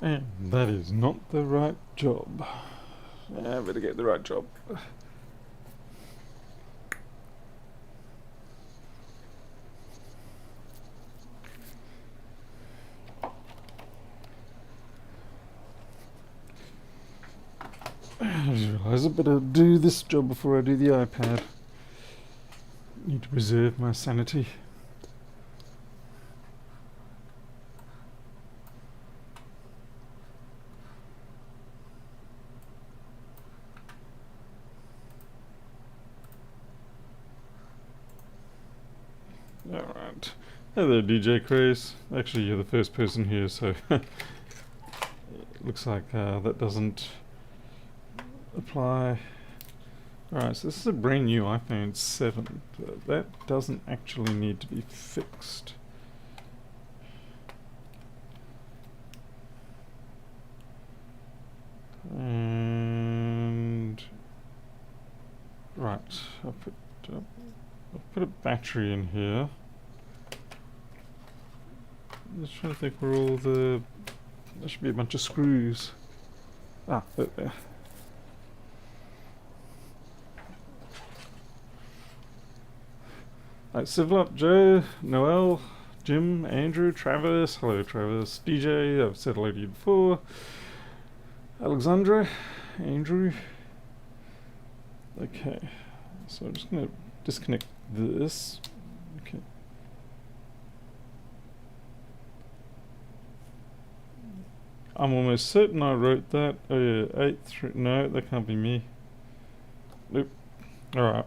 And that is not the right job. I better get the right job. I just realised I better do this job before I do the iPad. Need to preserve my sanity. Alright. Hey there, DJ Craze. Actually, you're the first person here, so it looks like that doesn't apply. Alright, so this is a brand new iPhone 7. That doesn't actually need to be fixed. And right, I'll put a battery in here. I'm just trying to think where all the... There should be a bunch of screws. Ah, there. Right, civil up, Joe, Noel, Jim, Andrew, Travis. Hello, Travis. DJ, I've said hello to you before. Alexandra, Andrew. Okay, so I'm just going to disconnect this. Okay. I'm almost certain I wrote that. Oh yeah, 8 through... No, that can't be me. Nope. Alright.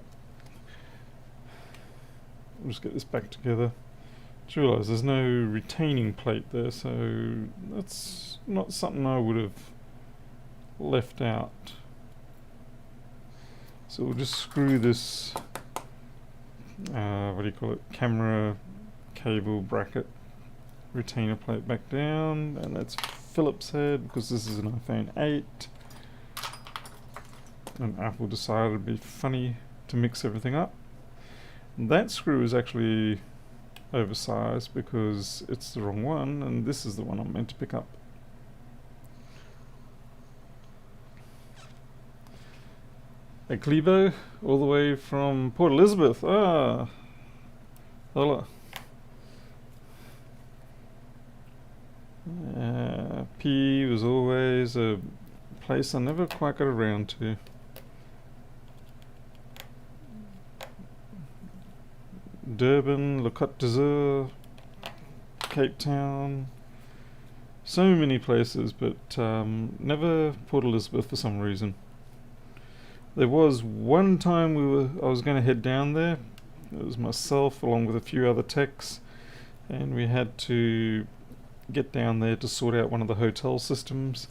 I'll just get this back together. Just realise there's no retaining plate there, so that's not something I would have left out. So we'll just screw this, what do you call it, camera cable bracket retainer plate back down, and that's Phillips head because this is an iPhone 8. And Apple decided it'd be funny to mix everything up. And that screw is actually oversized because it's the wrong one, and this is the one I'm meant to pick up. Hey Clevo, all the way from Port Elizabeth. Ah, hola. P was always a place I never quite got around to. Durban, Le Côte d'Azur, Cape Town, so many places, but never Port Elizabeth for some reason. There was one time I was going to head down there. It was myself along with a few other techs, and we had to get down there to sort out one of the hotel systems,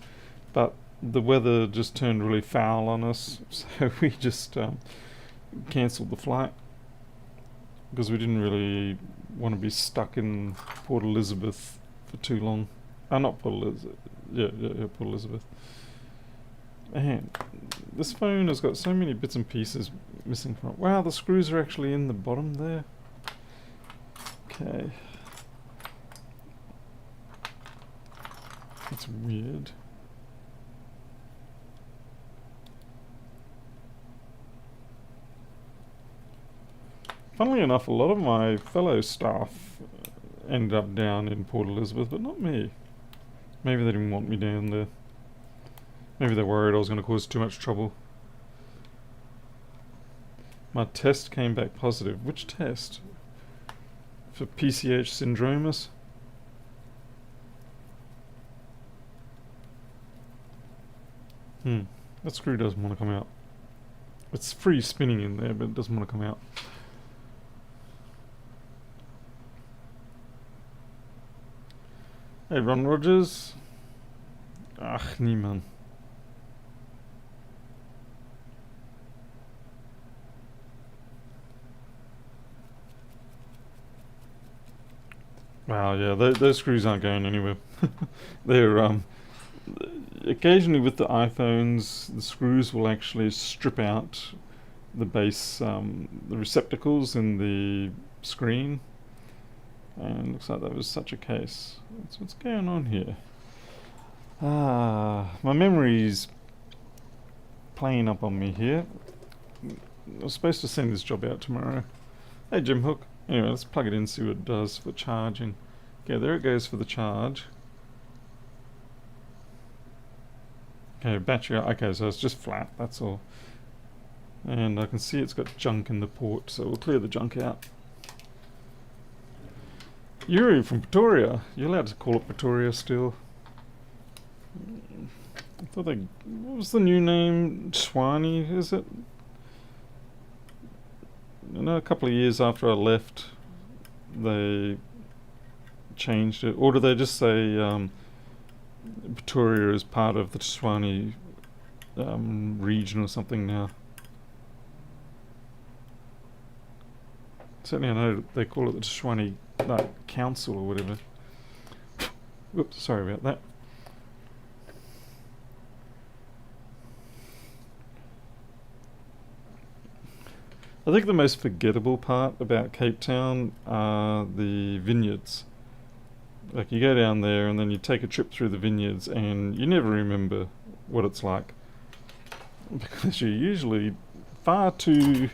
but the weather just turned really foul on us, so we just cancelled the flight because we didn't really want to be stuck in Port Elizabeth for too long. Not Port Elizabeth. Yeah, Port Elizabeth. Man, this phone has got so many bits and pieces missing from it. Wow, the screws are actually in the bottom there. Okay. That's weird. Funnily enough, a lot of my fellow staff ended up down in Port Elizabeth, but not me. Maybe they didn't want me down there. Maybe they worried I was going to cause too much trouble. My test came back positive. Which test? For PCH syndromus? That screw doesn't want to come out. It's free spinning in there, but it doesn't want to come out. Hey, Ron Rogers. Ach, niemand. Wow, yeah, those screws aren't going anywhere. They're occasionally with the iPhones, the screws will actually strip out the base, the receptacles in the screen, and it looks like that was such a case. What's going on here? My memory's playing up on me here. I was supposed to send this job out tomorrow. Hey, Jim Hook. Anyway, let's plug it in, see what it does for charging. Okay, there it goes for the charge. Okay, battery. Okay, so it's just flat, that's all. And I can see it's got junk in the port, so we'll clear the junk out. Yuri from Pretoria. You're allowed to call it Pretoria still. I thought they... What was the new name? Swanee, is it? I know a couple of years after I left, they changed it. Or do they just say Pretoria is part of the Swanee region or something now? Certainly I know they call it the Swanee Council or whatever. Whoops, sorry about that. I think the most forgettable part about Cape Town are the vineyards. Like, you go down there and then you take a trip through the vineyards and you never remember what it's like, because you're usually far too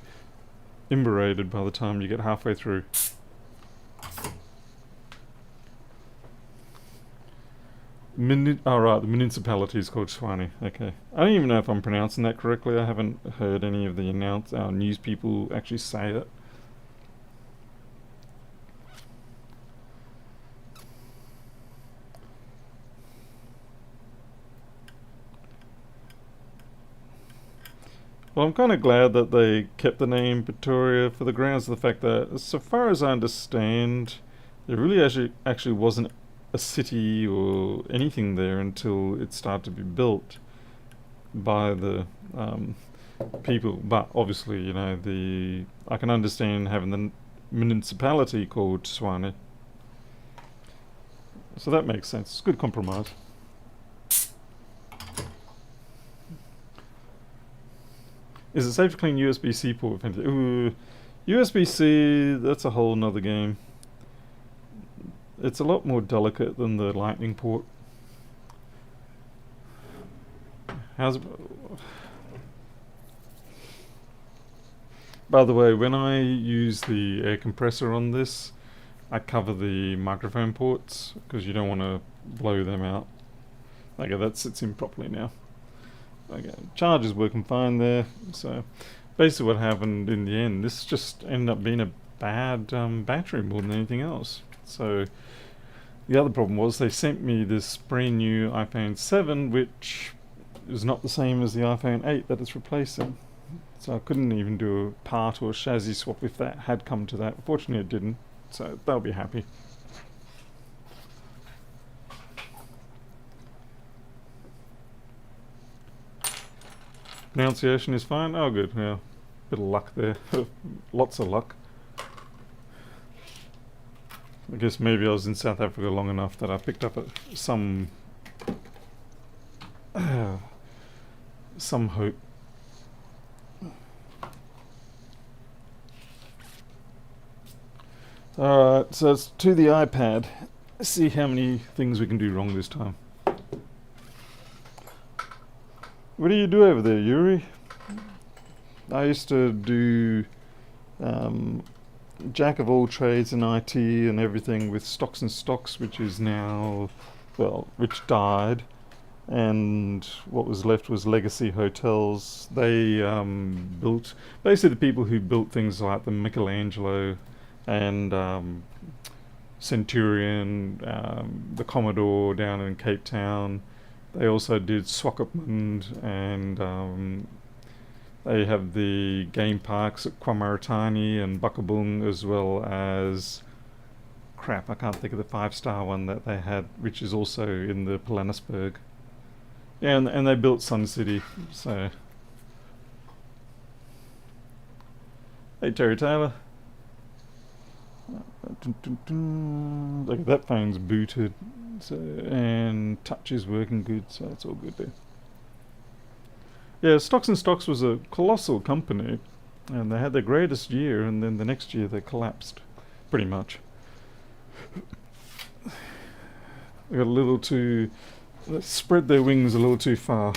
imberated by the time you get halfway through. Right, the municipality is called Swanee. Okay, I don't even know if I'm pronouncing that correctly. I haven't heard any of the news people actually say it. Well, I'm kind of glad that they kept the name Pretoria for the grounds of the fact that, so far as I understand, there really actually wasn't a city or anything there until it started to be built by the people. But obviously, you know, I can understand having the municipality called Swanee. So that makes sense. It's a good compromise. Is it safe to clean USB-C port? Ooh, USB-C, that's a whole nother game. It's a lot more delicate than the lightning port. How's it? By the way, when I use the air compressor on this, I cover the microphone ports because you don't want to blow them out. Okay, that sits in properly now. Okay, charge is working fine there. So basically what happened in the end, this just ended up being a bad battery more than anything else. So the other problem was they sent me this brand new iPhone 7, which is not the same as the iPhone 8 that it's replacing. So I couldn't even do a part or a chassis swap if that had come to that. Fortunately it didn't, so they'll be happy. Pronunciation is fine? Oh good, yeah. Bit of luck there. Lots of luck. I guess maybe I was in South Africa long enough that I picked up some hope. Alright, so it's to the iPad. Let's see how many things we can do wrong this time. What do you do over there, Yuri? I used to do jack of all trades in IT and everything with Stocks and Stocks, which is now, well, which died, and what was left was Legacy Hotels. They built, basically the people who built things like the Michelangelo and Centurion, the Commodore down in Cape Town. They also did Swakopmund, and they have the game parks at Kwamaratani and Bakabung, as well as, crap, I can't think of the 5-star one that they had, which is also in the Pilanesberg. Yeah, and they built Sun City, so. Hey, Terry Taylor. Look, that phone's booted, so, and touch is working good, so that's all good there. Yeah, Stocks and Stocks was a colossal company, and they had their greatest year, and then the next year they collapsed, pretty much. They got a little too They spread their wings a little too far.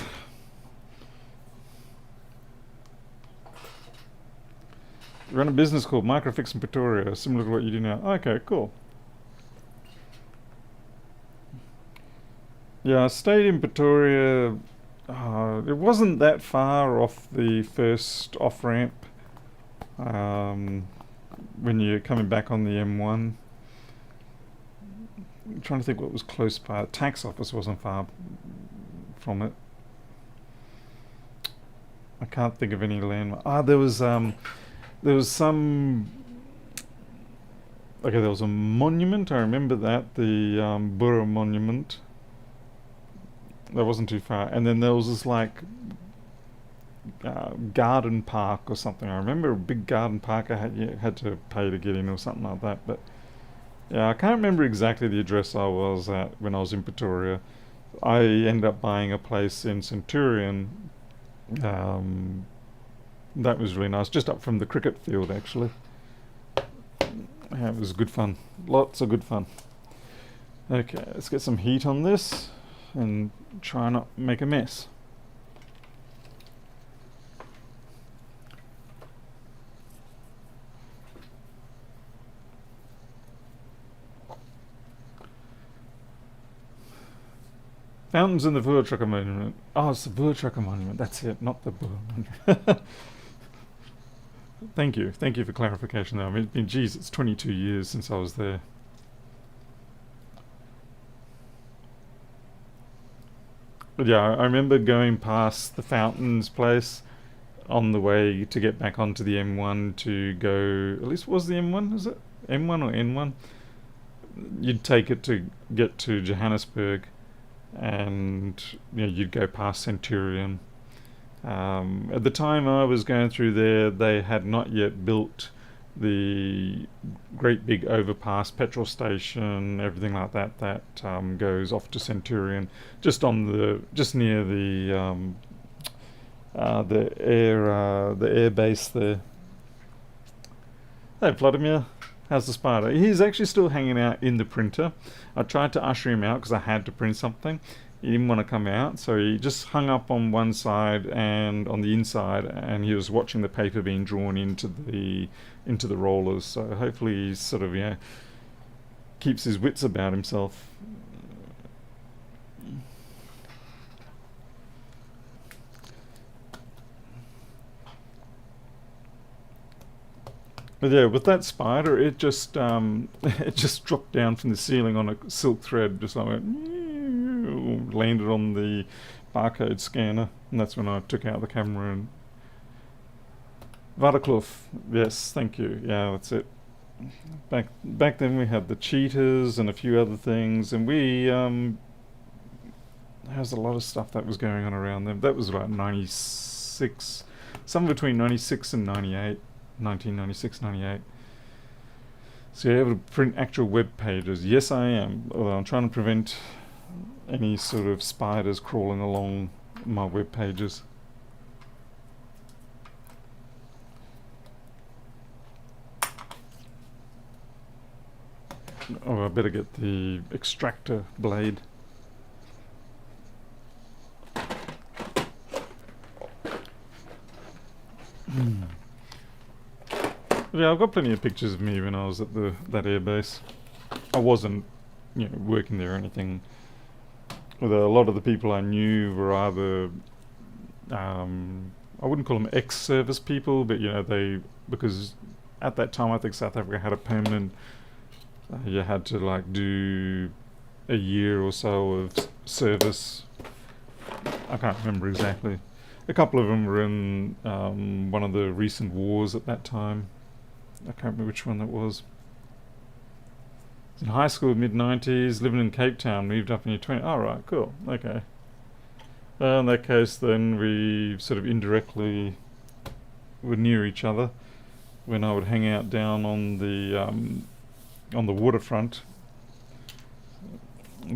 Run a business called Microfix in Pretoria, similar to what you do now. Okay, cool. Yeah, I stayed in Pretoria. It wasn't that far off the first off ramp when you're coming back on the M1. I'm trying to think what was close by. The tax office wasn't far from it. I can't think of any landmark. There was some. Okay, there was a monument. I remember that, the Burra Monument. That wasn't too far. And then there was this like garden park or something. I remember a big garden park. You had to pay to get in or something like that. But yeah, I can't remember exactly the address I was at when I was in Pretoria. I ended up buying a place in Centurion. That was really nice, just up from the cricket field actually. Yeah, it was good fun. Lots of good fun. Okay, let's get some heat on this and try not make a mess. Fountains in the Vuurtrekker Monument. Oh, it's the Vuurtrekker Monument. That's it, not the Boer Monument. Thank you for clarification though. I mean, geez, it's 22 years since I was there. But yeah, I remember going past the Fountains place on the way to get back onto the M1 to go. At least it was the M1, is it? M1 or N1? You'd take it to get to Johannesburg, and you'd go past Centurion. At the time I was going through there, they had not yet built the great big overpass, petrol station, everything like that goes off to Centurion, just near the air base there. Hey Vladimir, how's the spider? He's actually still hanging out in the printer. I tried to usher him out because I had to print something. He didn't want to come out, so he just hung up on one side and on the inside, and he was watching the paper being drawn into the rollers. So hopefully he sort of keeps his wits about himself. But yeah, with that spider, it just it just dropped down from the ceiling on a silk thread, just like landed on the barcode scanner, and that's when I took out the camera. And Vadakloof, yes, thank you. Yeah, that's it. Back then we had the cheetahs and a few other things, and there was a lot of stuff that was going on around them. That was about 96, somewhere between 96 and 98. 1996, 98. So you're able to print actual web pages. Yes, I am. Although I'm trying to prevent any sort of spiders crawling along my web pages. Oh, I better get the extractor blade. Yeah, I've got plenty of pictures of me when I was at that airbase. I wasn't, working there or anything. Although a lot of the people I knew were either, I wouldn't call them ex-service people, but because at that time I think South Africa had a permanent. You had to do a year or so of service. I can't remember exactly. A couple of them were in one of the recent wars at that time. I can't remember which one that was. In high school, mid-90s, living in Cape Town, moved up in year 20. Oh, right, cool, okay. In that case, then we sort of indirectly were near each other when I would hang out down on the waterfront,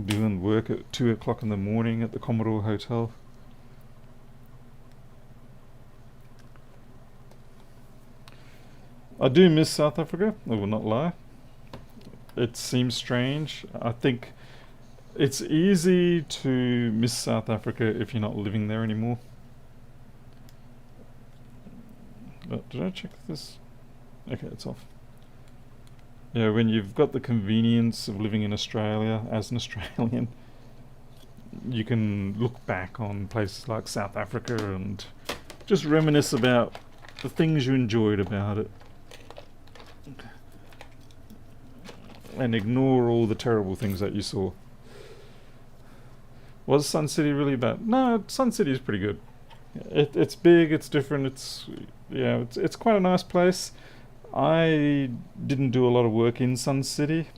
doing work at 2 o'clock in the morning at the Commodore Hotel. I do miss South Africa, I will not lie. It seems strange. I think It's easy to miss South Africa if you're not living there anymore. Oh, did I check this? Okay, it's off. Yeah, when you've got the convenience of living in Australia as an Australian, you can look back on places like South Africa and just reminisce about the things you enjoyed about it and ignore all the terrible things that you saw. Was Sun City really bad? No, Sun City is pretty good. It's big, it's different, it's quite a nice place. I didn't do a lot of work in Sun City.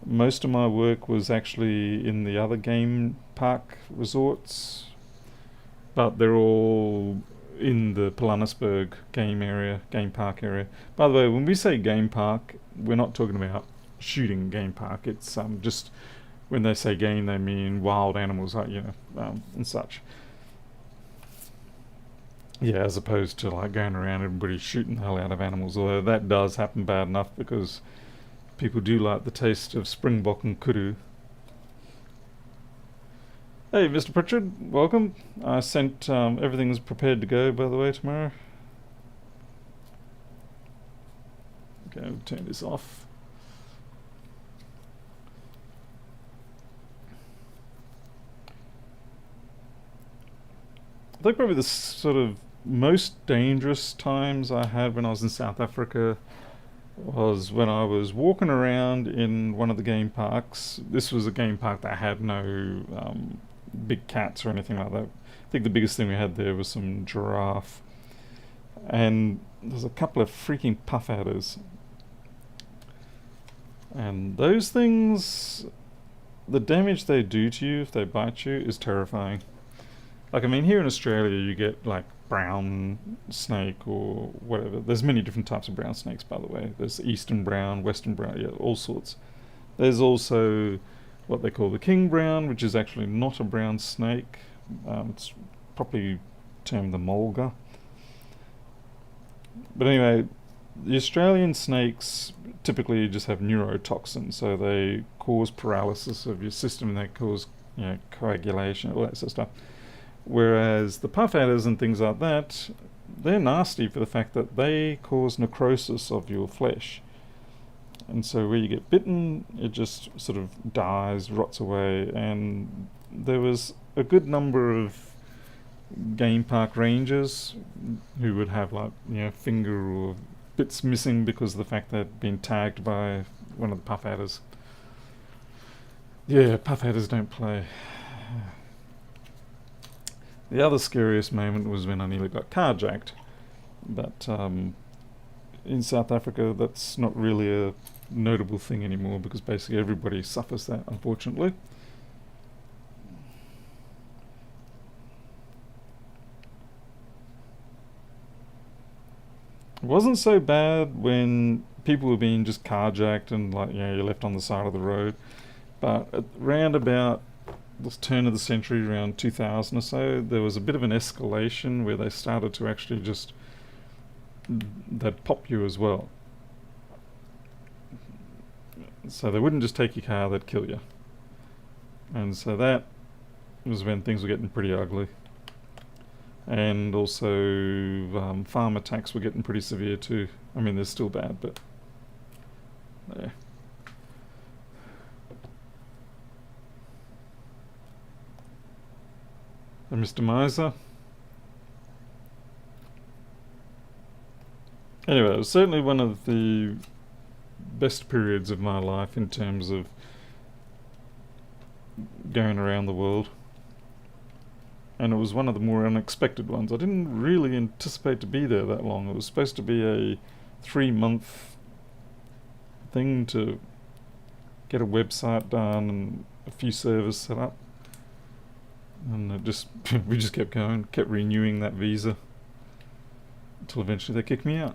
Most of my work was actually in the other game park resorts, but they're all in the Pilanesberg game park area. By the way, when we say game park, we're not talking about shooting game park. It's just when they say game, they mean wild animals, like and such. Yeah, as opposed to like going around everybody shooting the hell out of animals. Although that does happen bad enough because people do like the taste of springbok and kudu. Hey, Mr. Pritchard, welcome. I sent everything's prepared to go, by the way, tomorrow. Okay, we'll turn this off. I think probably the sort of most dangerous times I had when I was in South Africa was when I was walking around in one of the game parks. This was a game park that had no big cats or anything like that. I think the biggest thing we had there was some giraffe. And there's a couple of freaking puff adders. And those things, the damage they do to you if they bite you is terrifying. Like, I mean, here in Australia you get like brown snake or whatever. There's many different types of brown snakes, by the way. There's eastern brown, western brown, yeah, all sorts. There's also what they call the king brown, which is actually not a brown snake. It's probably termed the mulga. But anyway, the Australian snakes typically just have neurotoxins, so they cause paralysis of your system, and they cause coagulation, all that sort of stuff. Whereas the puff adders and things like that, they're nasty for the fact that they cause necrosis of your flesh. And so where you get bitten, it just sort of dies, rots away. And there was a good number of game park rangers who would have finger or bits missing because of the fact they'd been tagged by one of the puff adders. Yeah, puff adders don't play. The other scariest moment was when I nearly got carjacked. But in South Africa, that's not really a notable thing anymore because basically everybody suffers that, unfortunately. It wasn't so bad when people were being just carjacked and you're left on the side of the road. But at round about the turn of the century, around 2000 or so, there was a bit of an escalation where they started to actually they'd pop you as well. So they wouldn't just take your car, they'd kill you. And so that was when things were getting pretty ugly. And also farm attacks were getting pretty severe too. I mean, they're still bad, but yeah. And Mr. Miser. Anyway, it was certainly one of the best periods of my life in terms of going around the world. And it was one of the more unexpected ones. I didn't really anticipate to be there that long. It was supposed to be a 3-month thing to get a website done and a few servers set up. And we just kept going, kept renewing that visa until eventually they kicked me out.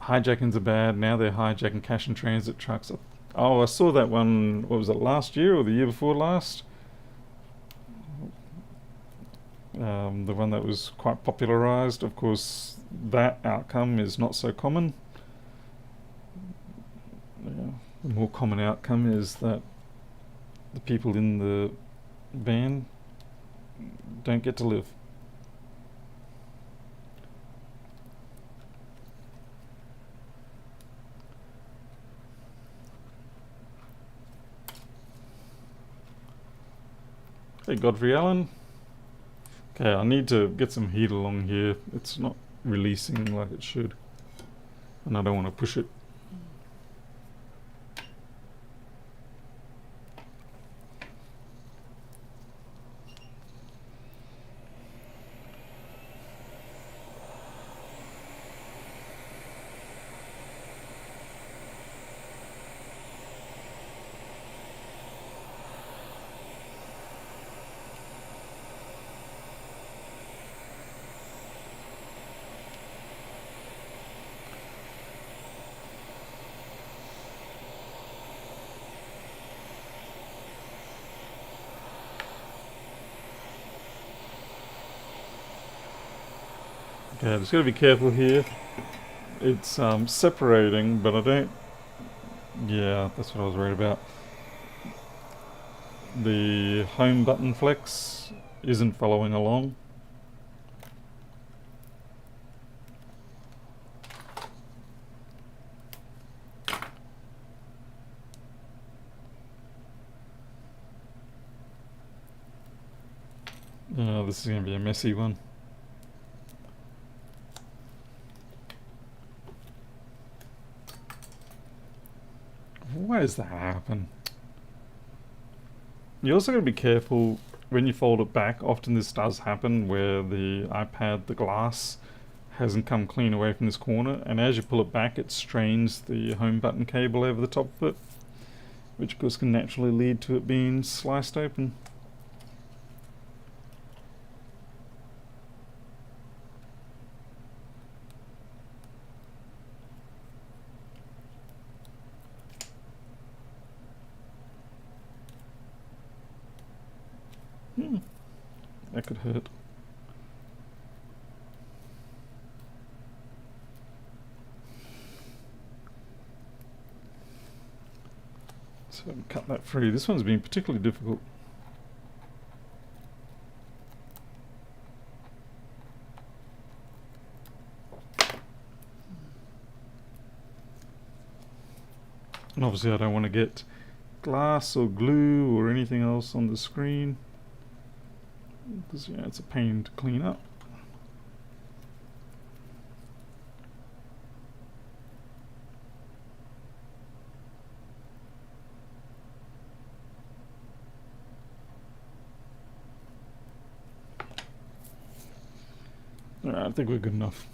Hijackings are bad. Now they're hijacking cash and transit trucks. Oh, I saw that one, what was it, last year or the year before last? The one that was quite popularised. Of course, that outcome is not so common. the more common outcome is that the people in the van don't get to live. Hey, Godfrey Allen. Okay, I need to get some heat along here. It's not releasing like it should, and I don't want to push it. Okay, just gotta be careful here. It's separating, but I don't. Yeah, that's what I was worried about. The home button flex isn't following along. This is going to be a messy one. Why does that happen? You also got to be careful when you fold it back. Often this does happen where the iPad, the glass, hasn't come clean away from this corner, and as you pull it back it strains the home button cable over the top of it, which of course can naturally lead to it being sliced open. That could hurt. So cut that free. This one's been particularly difficult. And obviously I don't want to get glass or glue or anything else on the screen, because it's a pain to clean up. Alright, I think we're good enough.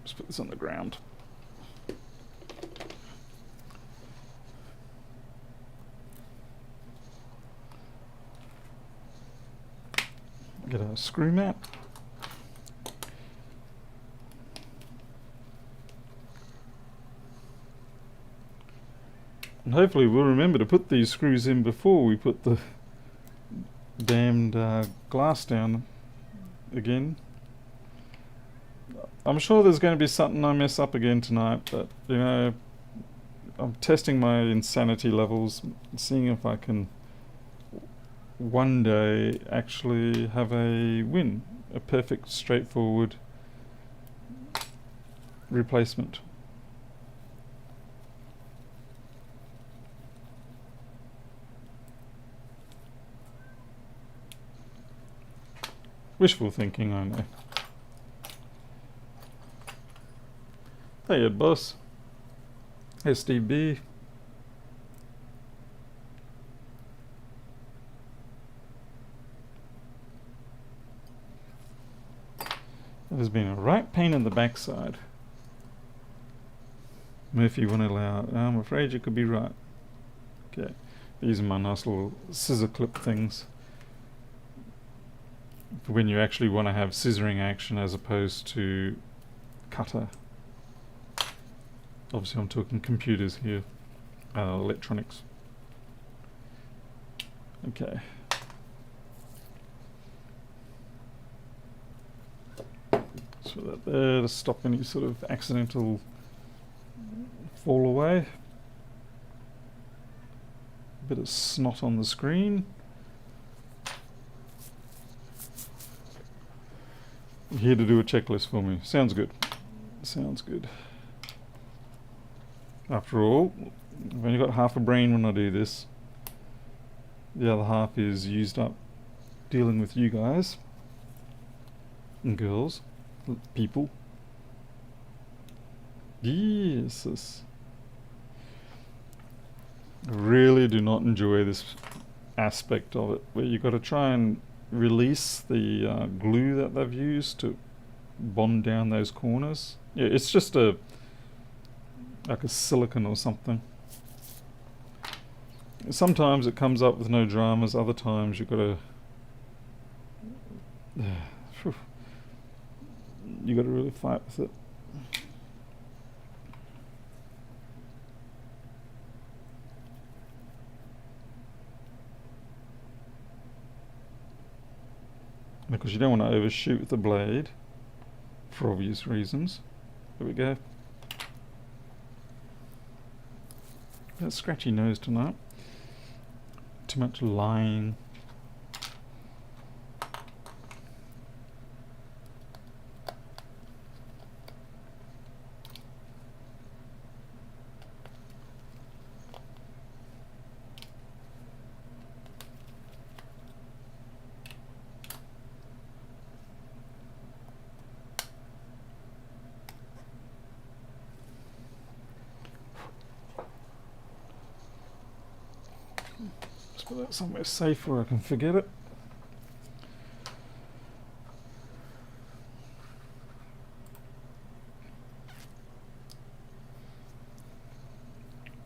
Just put this on the ground. Get a screw mat. And hopefully we'll remember to put these screws in before we put the damned glass down again. I'm sure there's going to be something I mess up again tonight, but I'm testing my insanity levels, seeing if I can one day actually have a win, a perfect, straightforward replacement. Wishful thinking, I know. Hey, Ed Boss. Hey, Steve B. There's been a right pain in the backside. Murphy won't allow it. I'm afraid you could be right. Okay, these are my nice little scissor clip things for when you actually want to have scissoring action as opposed to cutter Obviously I'm talking computers here, electronics. Okay. So that there to stop any sort of accidental fall away. Bit of snot on the screen. Here to do a checklist for me. Sounds good. Sounds good. After all, I've only got half a brain when I do this. The other half is used up dealing with you guys and girls, people. Yes. I really do not enjoy this aspect of it, where you've got to try and release the glue that they've used to bond down those corners. Yeah, it's just like a silicone or something. Sometimes it comes up with no dramas, other times you've got to really fight with it. Because you don't want to overshoot with the blade for obvious reasons. There we go. That scratchy nose tonight. Too much lying. Put that somewhere safe where I can forget it.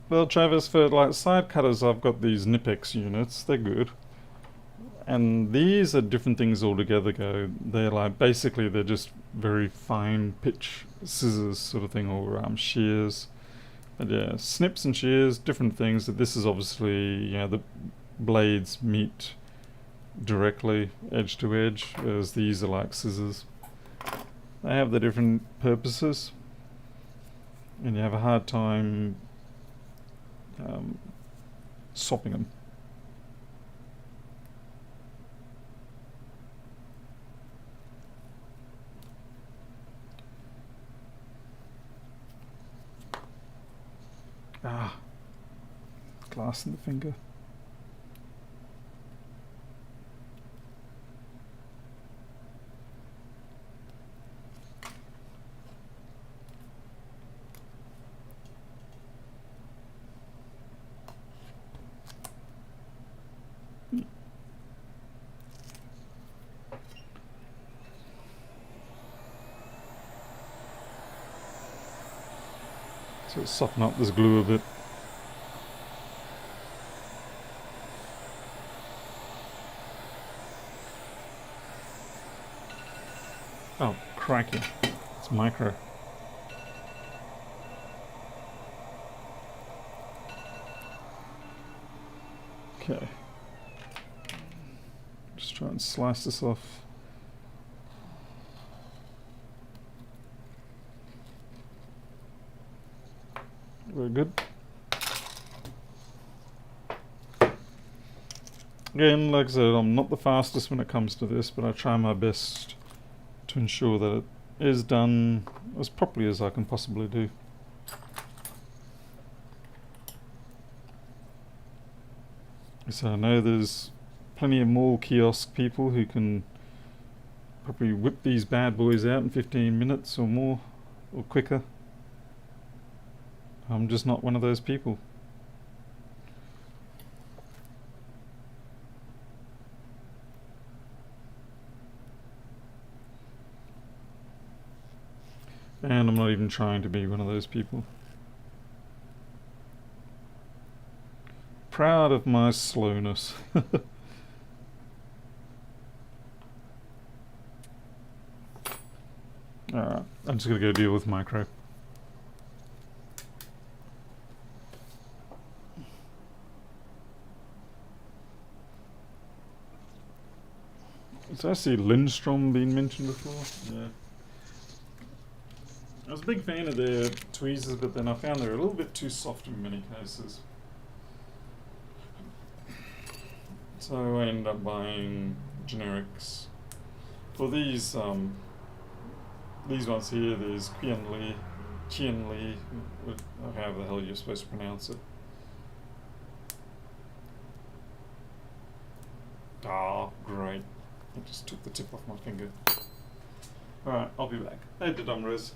Well, Travis, for like side cutters, I've got these Nipex units. They're good, and these are different things altogether. They're like basically they're just very fine pitch scissors sort of thing, or shears. But yeah, snips and shears, different things. This is obviously the blades meet directly edge to edge, whereas these are like scissors. They have the different purposes, and you have a hard time swapping them. Glass in the finger. So soften up this glue a bit. Oh, crikey. It's micro. Okay. Just try and slice this off. Very good. Again, like I said, I'm not the fastest when it comes to this, but I try my best to ensure that it is done as properly as I can possibly do. So I know there's plenty of mall kiosk people who can probably whip these bad boys out in 15 minutes or more, or quicker. I'm just not one of those people. And I'm not even trying to be one of those people. Proud of my slowness. Alright, I'm just going to go deal with micro. Did I see Lindstrom being mentioned before? Yeah. I was a big fan of their tweezers, but then I found they're a little bit too soft in many cases. So I ended up buying generics. For these ones here, there's Qianli, however the hell you're supposed to pronounce it. Ah, great. I just took the tip off my finger. Alright, I'll be back. Hey, Dodumres.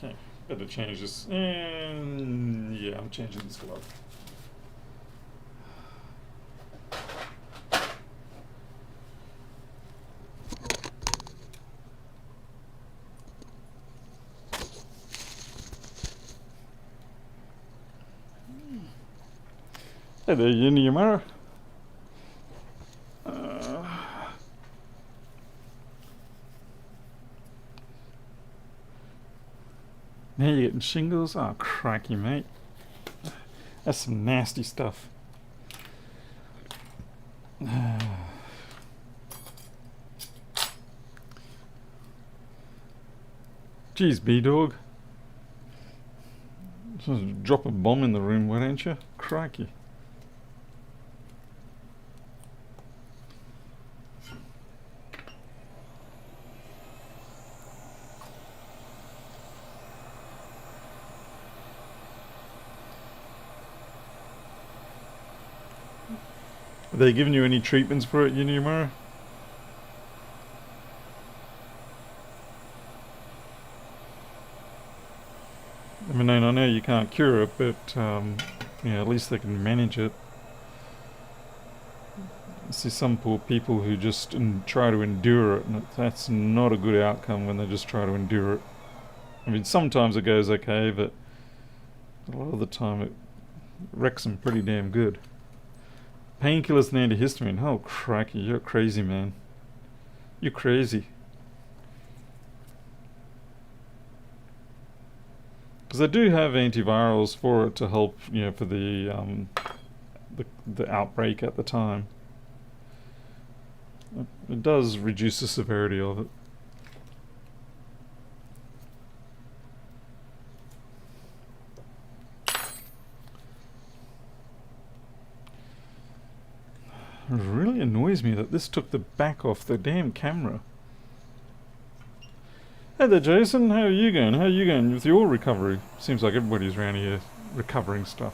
Okay, better change this. And yeah, I'm changing this glove. Hey there, you in your mirror. Now you're getting shingles? Oh, crikey, mate. That's some nasty stuff. Jeez, B-Dog. Just drop a bomb in the room, why don't you? Crikey. Are they giving you any treatments for it, Unimura? I mean, I know you can't cure it, but yeah, at least they can manage it. I see some poor people who just try to endure it, and that's not a good outcome when they just try to endure it. I mean, sometimes it goes okay, but a lot of the time it wrecks them pretty damn good. Painkillers and antihistamine. Oh, crikey, you're crazy, man. You're crazy. Because they do have antivirals for it to help, you know, for the outbreak at the time. It does reduce the severity of it. It really annoys me that this took the back off the damn camera. Hey there, Jason. How are you going? How are you going with your recovery? Seems like everybody's around here recovering stuff.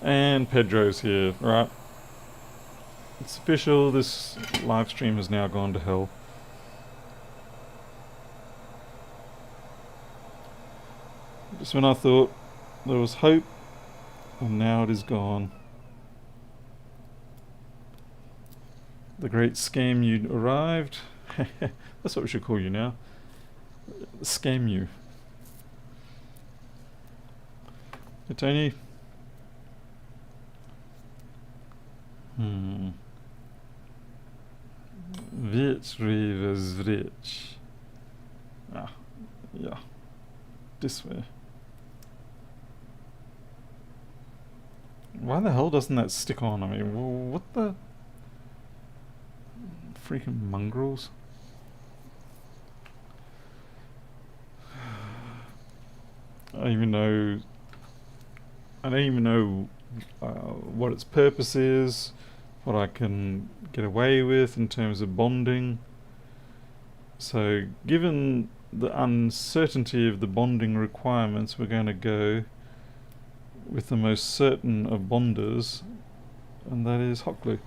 And Pedro's here, right? It's official, this live stream has now gone to hell. Just when I thought there was hope, and now it is gone. The great scam you arrived. That's what we should call you now. Scam you. Hey, Tony. Which way was which? Ah, yeah. This way. Why the hell doesn't that stick on? I mean, what the... freaking mongrels. I don't even know what its purpose is, what I can get away with in terms of bonding. So given the uncertainty of the bonding requirements, we're going to go with the most certain of bonders, and that is hot glue.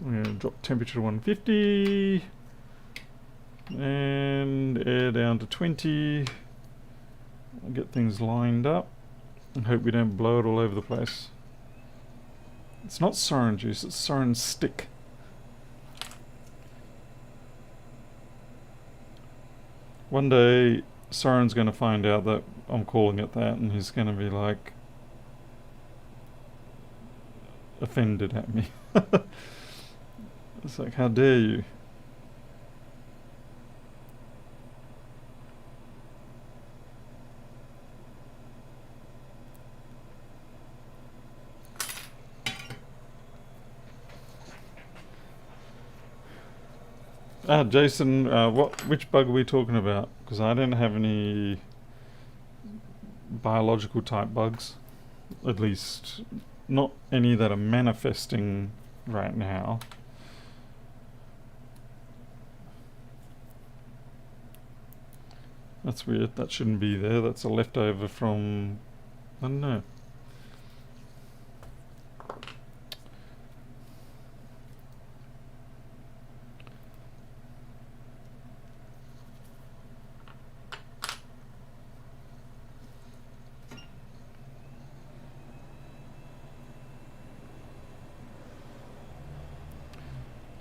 We're going to drop temperature to 150 and air down to 20. I'll get things lined up and hope we don't blow it all over the place. It's not sarin juice, it's sarin stick. One day Sarin's going to find out that I'm calling it that, and he's going to be like offended at me. It's like, how dare you? Jason, which bug are we talking about? Because I don't have any biological type bugs. At least, not any that are manifesting right now. That's weird, that shouldn't be there. That's a leftover from... I don't know.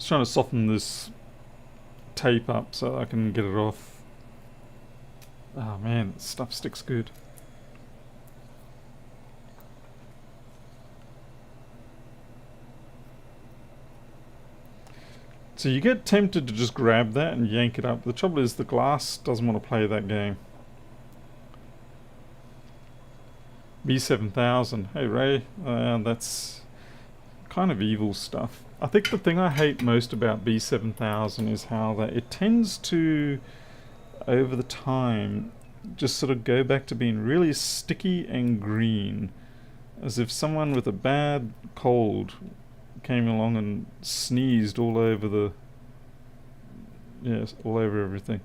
Just trying to soften this tape up so I can get it off. Oh man, this stuff sticks good. So you get tempted to just grab that and yank it up. The trouble is the glass doesn't want to play that game. B7000. Hey Ray, that's kind of evil stuff. I think the thing I hate most about B7000 is how that it tends to, over the time, just sort of go back to being really sticky and green. As if someone with a bad cold came along and sneezed all over the... yes, all over everything.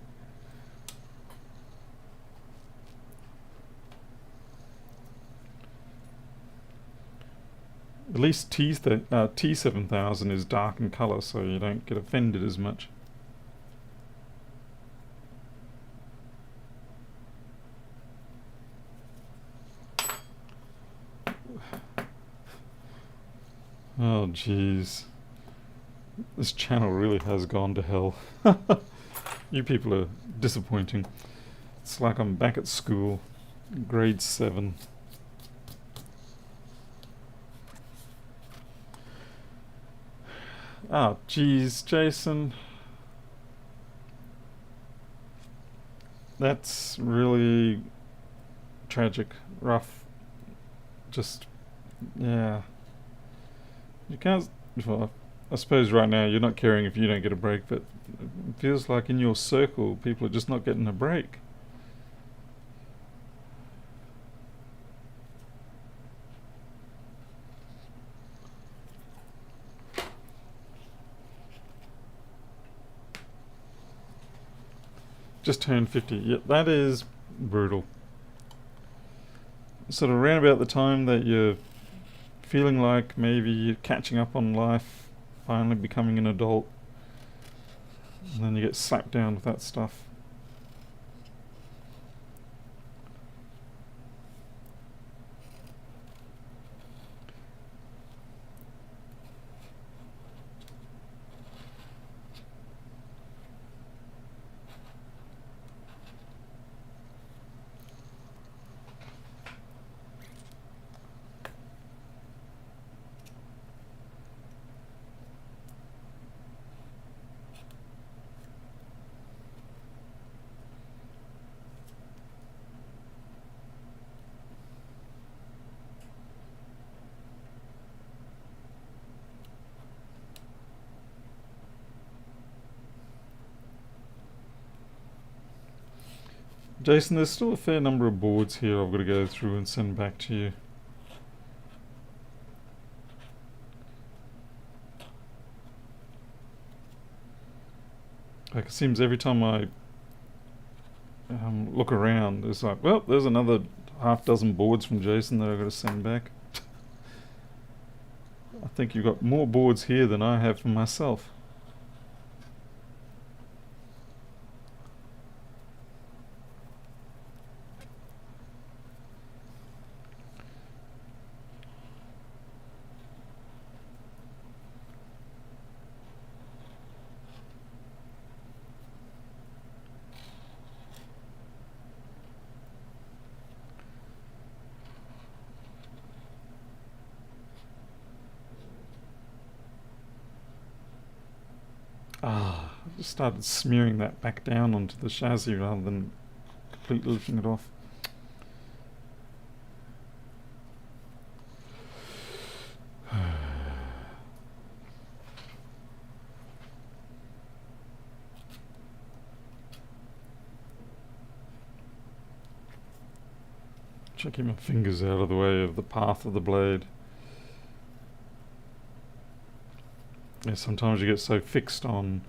At least T7000 is dark in colour, so you don't get offended as much. Oh jeez. This channel really has gone to hell. You people are disappointing. It's like I'm back at school. Grade 7. Oh jeez, Jason. That's really tragic. Rough. Just... yeah. You can't... well, I suppose right now you're not caring if you don't get a break, but it feels like in your circle people are just not getting a break. Just turned 50. Yeah, that is brutal. Sort of around about the time that you're feeling like maybe you're catching up on life, finally becoming an adult, and then you get slapped down with that stuff. Jason, there's still a fair number of boards here I've got to go through and send back to you. Like, it seems every time I look around, it's like, well, there's another half dozen boards from Jason that I've got to send back. I think you've got more boards here than I have for myself. Ah, I just started smearing that back down onto the chassis rather than completely lifting it off. Checking my fingers out of the way of the path of the blade. Yeah, sometimes you get so fixed on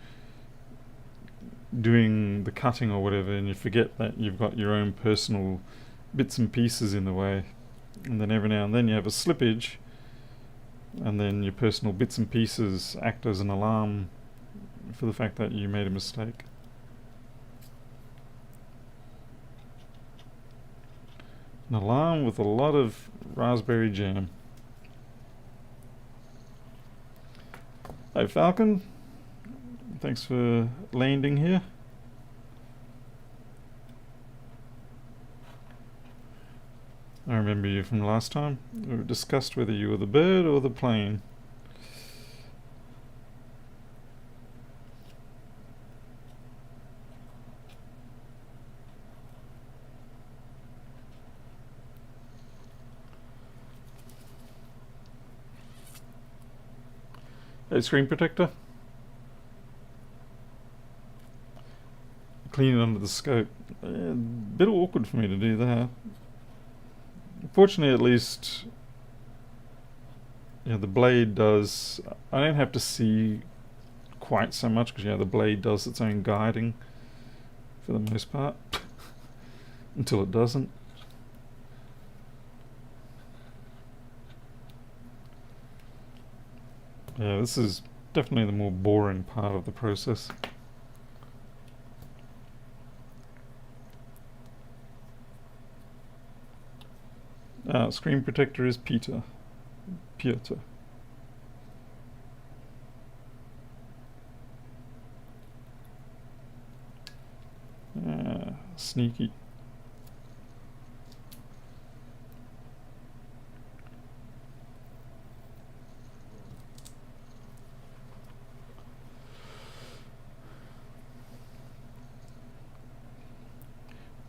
doing the cutting or whatever and you forget that you've got your own personal bits and pieces in the way, and then every now and then you have a slippage and then your personal bits and pieces act as an alarm for the fact that you made a mistake. An alarm with a lot of raspberry jam. Hey Falcon, thanks for landing here. I remember you from last time. We discussed whether you were the bird or the plane. Hey, screen protector. Clean it under the scope. A bit awkward for me to do that. Fortunately, at least, the blade does. I don't have to see quite so much because the blade does its own guiding for the most part until it doesn't. Yeah, this is definitely the more boring part of the process. Screen protector is Peter. Sneaky.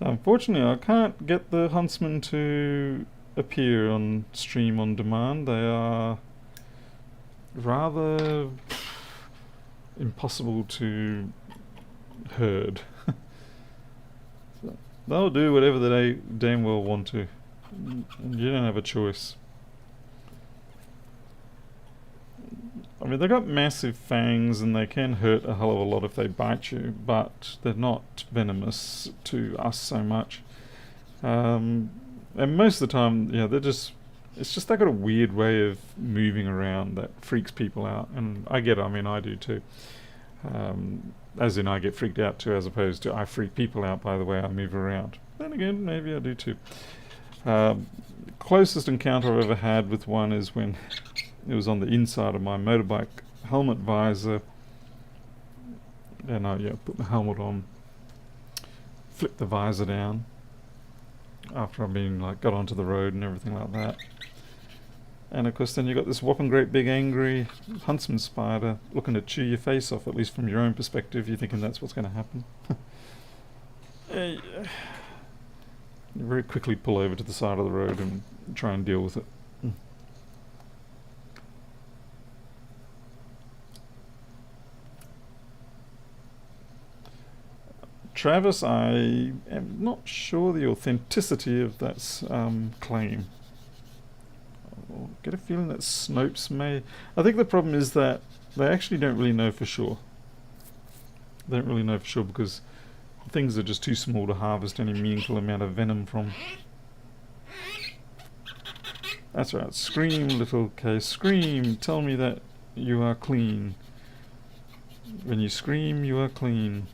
Unfortunately, I can't get the huntsman to appear on stream on demand. They are rather impossible to herd. So they'll do whatever they damn well want to. You don't have a choice. I mean, they've got massive fangs and they can hurt a hell of a lot if they bite you, but they're not venomous to us so much. And most of the time, it's just they've got a weird way of moving around that freaks people out. And I get it, I mean, I do too. As in, I get freaked out too, as opposed to I freak people out by the way I move around. Then again, maybe I do too. Closest encounter I've ever had with one is when it was on the inside of my motorbike helmet visor, and I put the helmet on, flipped the visor down after I've been got onto the road and everything like that. And of course then you got this whopping great big angry huntsman spider looking to chew your face off, at least from your own perspective. You're thinking that's what's going to happen. You very quickly pull over to the side of the road and try and deal with it. Travis, I am not sure the authenticity of that claim. I get a feeling that Snopes may... I think the problem is that they actually don't really know for sure. They don't really know for sure because things are just too small to harvest any meaningful amount of venom from. That's right. Scream, little case. Scream. Tell me that you are clean. When you scream, you are clean.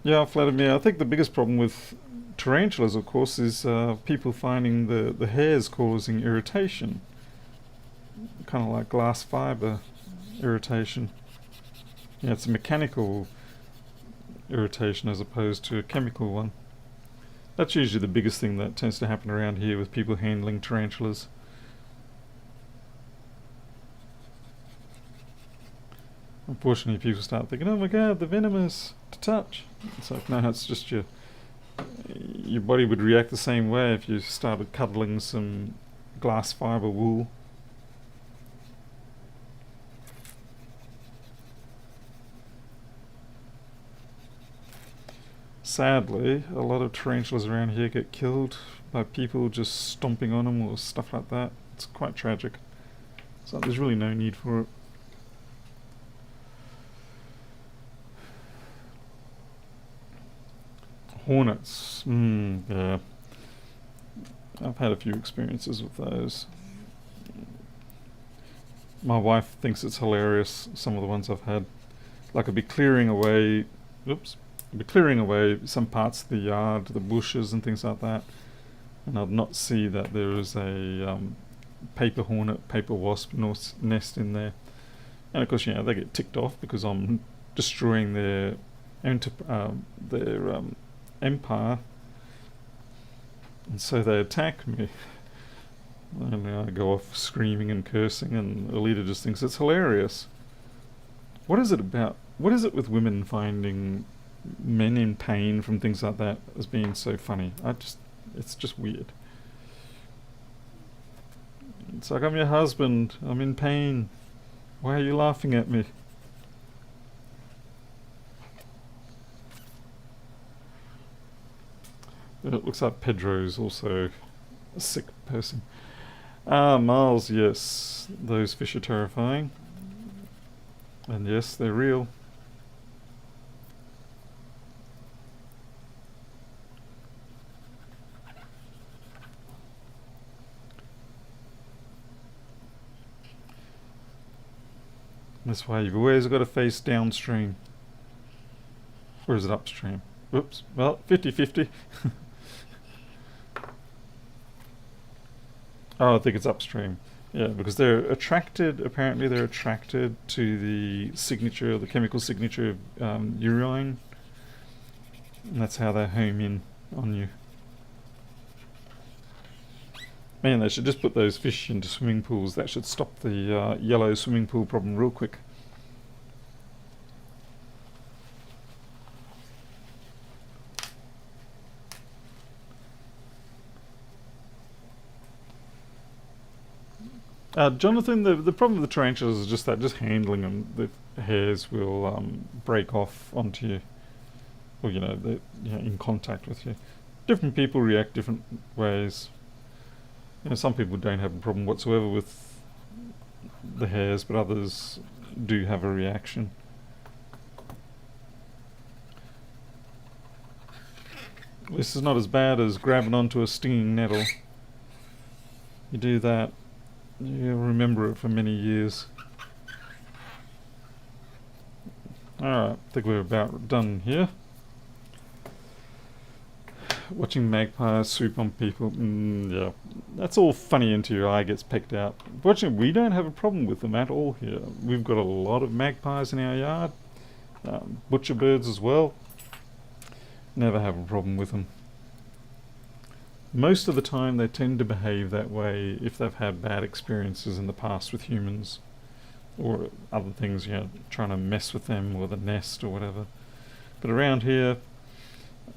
Yeah, Vladimir, I think the biggest problem with tarantulas, of course, is people finding the hairs causing irritation. Kind of like glass fiber irritation. Yeah, it's a mechanical irritation as opposed to a chemical one. That's usually the biggest thing that tends to happen around here with people handling tarantulas. Unfortunately, people start thinking, oh my god, they're venomous to touch. It's like, no, it's just your body would react the same way if you started cuddling some glass fiber wool. Sadly, a lot of tarantulas around here get killed by people just stomping on them or stuff like that. It's quite tragic. So there's really no need for it. Hornets. Yeah. I've had a few experiences with those. My wife thinks it's hilarious, some of the ones I've had. Like I'd be clearing away, oops, I'd be clearing away some parts of the yard, the bushes and things like that, and I'd not see that there is a paper hornet, paper wasp nest in there. And of course, they get ticked off because I'm destroying their empire, and so they attack me. And I go off screaming and cursing, and Alita just thinks it's hilarious. What is it about? What is it with women finding men in pain from things like that as being so funny? It's just weird. It's like, I'm your husband, I'm in pain. Why are you laughing at me? It looks like Pedro's also a sick person. Ah, Miles, yes. Those fish are terrifying. And yes, they're real. That's why you've always got to face downstream. Or is it upstream? Whoops. Well, 50-50. Oh, I think it's upstream. Yeah, because apparently they're attracted to the signature, the chemical signature of urine. And that's how they home in on you. Man, they should just put those fish into swimming pools. That should stop the yellow swimming pool problem real quick. Jonathan, the problem with the tarantulas is just handling them. The hairs will break off onto you, or they're in contact with you. Different people react different ways. Some people don't have a problem whatsoever with the hairs, but others do have a reaction. This is not as bad as grabbing onto a stinging nettle. You do that, you'll remember it for many years. Alright, I think we're about done here. Watching magpies swoop on people, yeah, that's all funny until your eye gets pecked out. Fortunately, we don't have a problem with them at all here. We've got a lot of magpies in our yard, butcher birds as well. Never have a problem with them. Most of the time they tend to behave that way if they've had bad experiences in the past with humans or other things, trying to mess with them or the nest or whatever. But around here,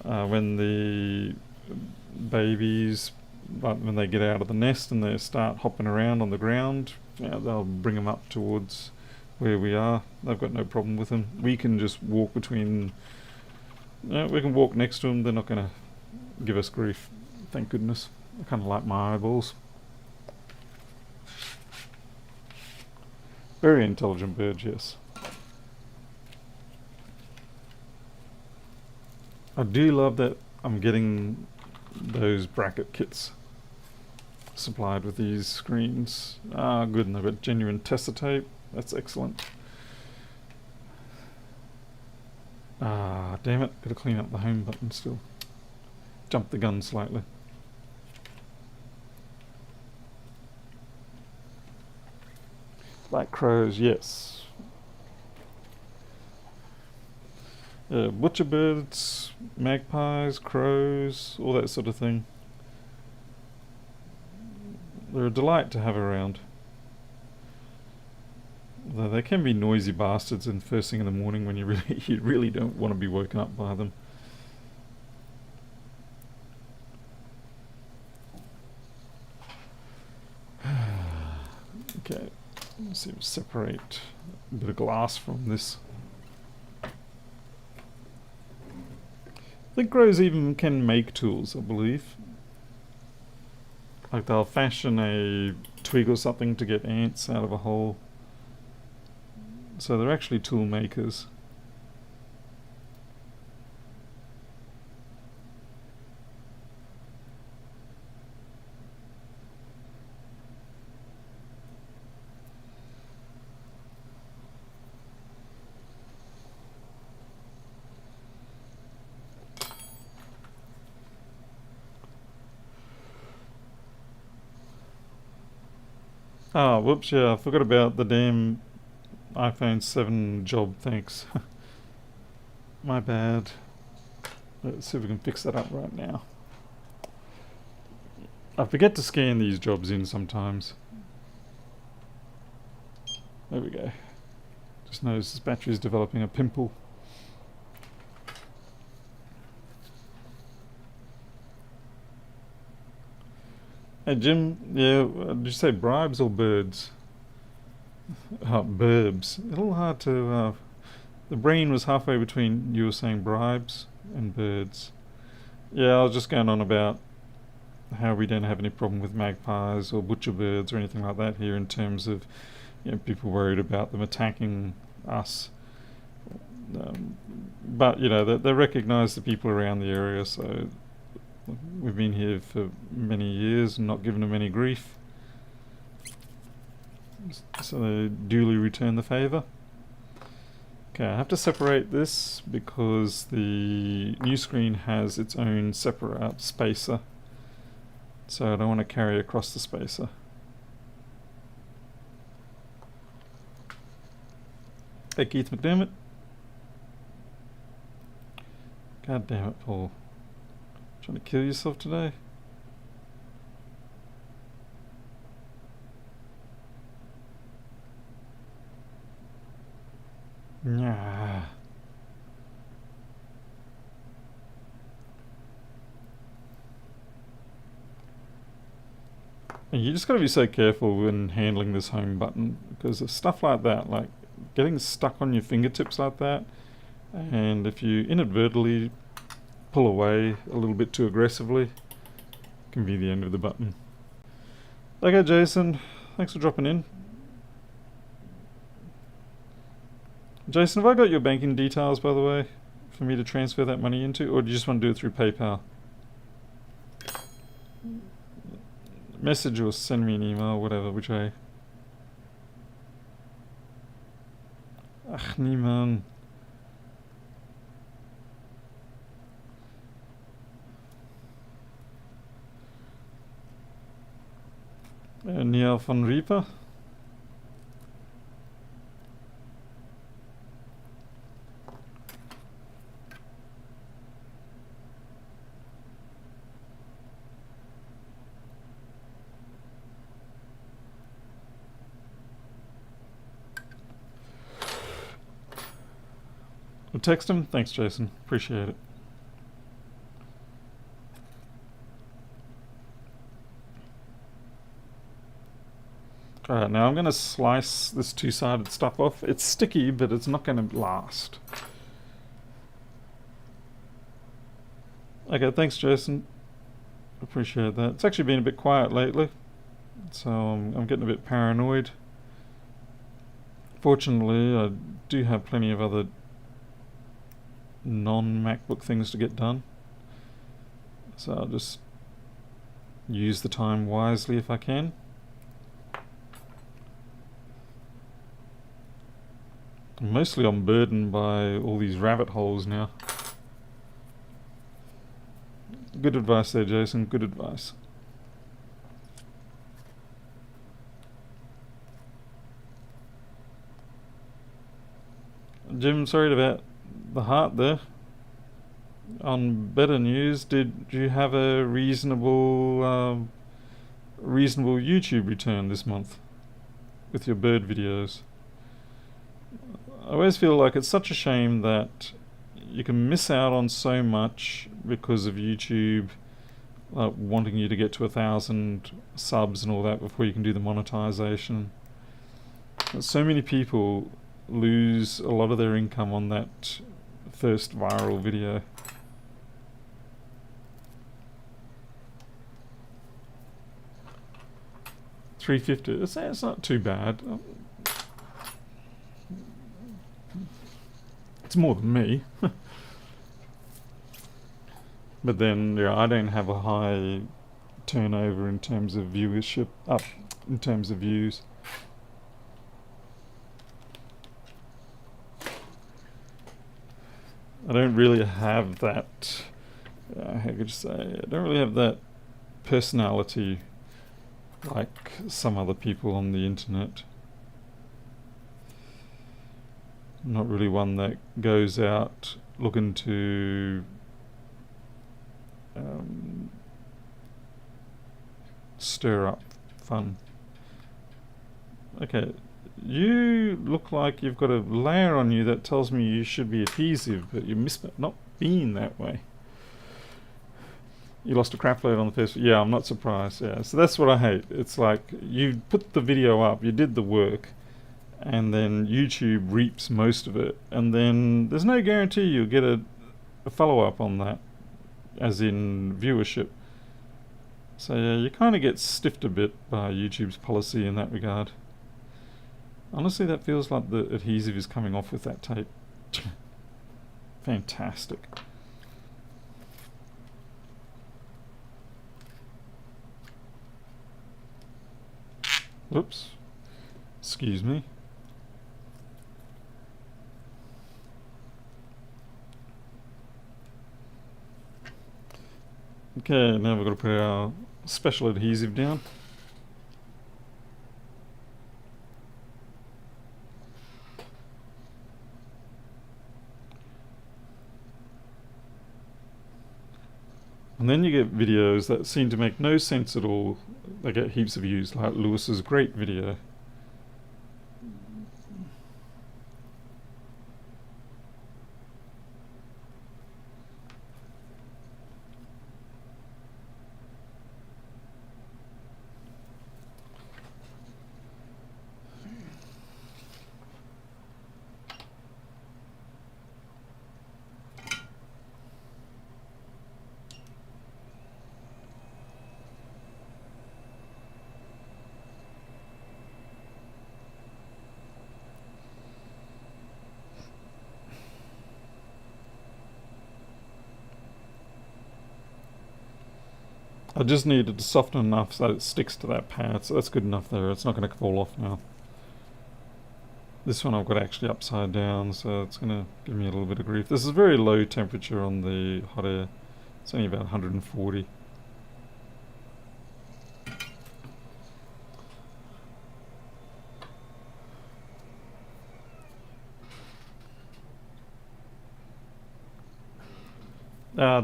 when the babies, when they get out of the nest and they start hopping around on the ground, they'll bring them up towards where we are. They've got no problem with them. We can just walk between, we can walk next to them. They're not going to give us grief. Thank goodness. I kind of like my eyeballs. Very intelligent bird, yes. I do love that I'm getting those bracket kits supplied with these screens. Ah, good, and they've got genuine tester tape. That's excellent. Ah, damn it. Gotta clean up the home button still. Jumped the gun slightly. Black crows, yes. Butcher birds, magpies, crows, all that sort of thing. They're a delight to have around. Though they can be noisy bastards and first thing in the morning when you really don't want to be woken up by them. Okay, let's see if we separate a bit of glass from this. I think crows even can make tools, I believe. Like they'll fashion a twig or something to get ants out of a hole. So they're actually tool makers. Oh, whoops, yeah, I forgot about the damn iPhone 7 job, thanks. My bad. Let's see if we can fix that up right now. I forget to scan these jobs in sometimes. There we go. Just noticed this battery's developing a pimple. Hey Jim, yeah, did you say bribes or birds? Burbs. A little hard to, the brain was halfway between you were saying bribes and birds. Yeah, I was just going on about how we don't have any problem with magpies or butcher birds or anything like that here in terms of, you know, people worried about them attacking us. But, you know, they recognise the people around the area, so we've been here for many years and not given them any grief. So they duly return the favour. Okay, I have to separate this because the new screen has its own separate spacer. So I don't want to carry across the spacer. Hey Keith McDermott. God damn it, Paul. Trying to kill yourself today? Nah. You just gotta be so careful when handling this home button because of stuff like that, like getting stuck on your fingertips like that, and if you inadvertently pull away a little bit too aggressively, can be the end of the button. Okay, Jason, thanks for dropping in. Jason, have I got your banking details, by the way, for me to transfer that money into, or do you just want to do it through PayPal? Message or send me an email, whatever, which way. Ach, niemand. Neil van Rieper. I'll text him. Thanks, Jason. Appreciate it. Alright, now I'm going to slice this two-sided stuff off. It's sticky, but it's not going to last. Okay, thanks, Jason. Appreciate that. It's actually been a bit quiet lately, so I'm getting a bit paranoid. Fortunately, I do have plenty of other non-MacBook things to get done, so I'll just use the time wisely if I can. Mostly I'm burdened by all these rabbit holes now. Good advice there, Jason. Good advice. Jim, sorry about the heart there. On better news, did you have a reasonable YouTube return this month with your bird videos? I always feel like it's such a shame that you can miss out on so much because of YouTube wanting you to get to 1,000 subs and all that before you can do the monetization. So many people lose a lot of their income on that first viral video. $350. It's not too bad. It's more than me. But then, yeah, I don't have a high turnover in terms of viewership, in terms of views. I don't really have that, how could you say, I don't really have that personality like some other people on the internet. I'm not really one that goes out looking to stir up fun. Okay, you look like you've got a layer on you that tells me you should be adhesive, but you're not being that way. You lost a crap load on the first. Yeah, I'm not surprised. Yeah, so that's what I hate. It's like you put the video up, you did the work, and then YouTube reaps most of it, and then there's no guarantee you'll get a follow-up on that, as in viewership. So yeah, you kind of get stiffed a bit by YouTube's policy in that regard. Honestly, that feels like the adhesive is coming off with that tape. Fantastic. Whoops. Excuse me. Okay, now we've got to put our special adhesive down. And then you get videos that seem to make no sense at all. They get heaps of views, like Lewis's great video. I just needed to soften enough so that it sticks to that pad, so that's good enough there. It's not going to fall off now. This one I've got actually upside down, so it's going to give me a little bit of grief. This is very low temperature on the hot air. It's only about 140.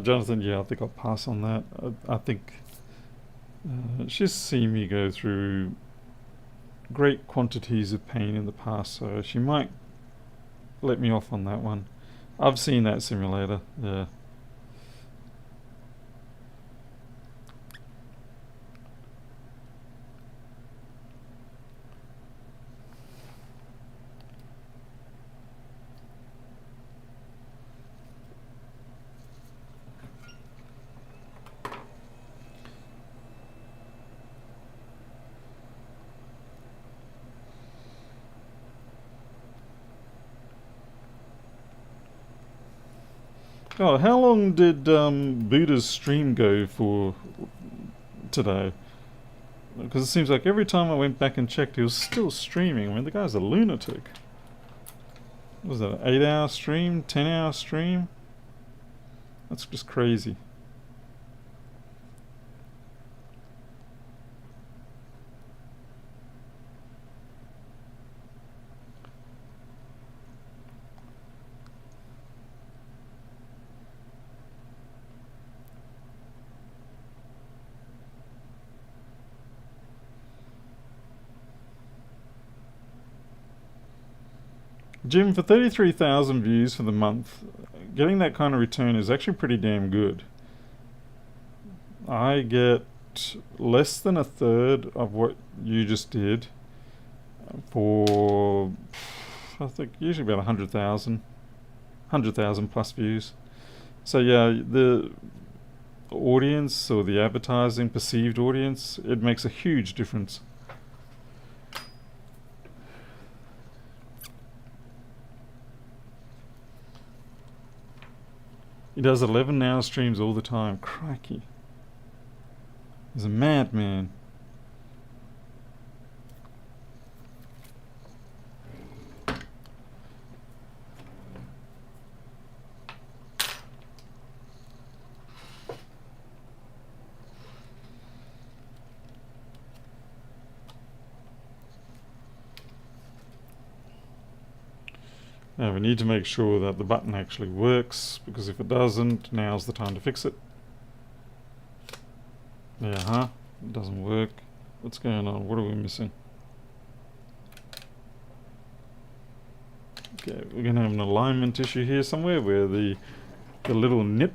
Jonathan, yeah, I think I'll pass on that. I think she's seen me go through great quantities of pain in the past, so she might let me off on that one. I've seen that simulator, yeah. Oh, how long did Buddha's stream go for today? Because it seems like every time I went back and checked, he was still streaming. I mean, the guy's a lunatic. What was that, an 8-hour stream? 10-hour stream? That's just crazy. Jim, for 33,000 views for the month, getting that kind of return is actually pretty damn good. I get less than a third of what you just did for, I think, usually about 100,000 plus views. So yeah, the audience or the advertising perceived audience, it makes a huge difference. He does 11-hour streams all the time. Crikey. He's a madman. Now we need to make sure that the button actually works, because if it doesn't, now's the time to fix it. Yeah, it doesn't work. What's going on? What are we missing? Okay, we're going to have an alignment issue here somewhere where the little nip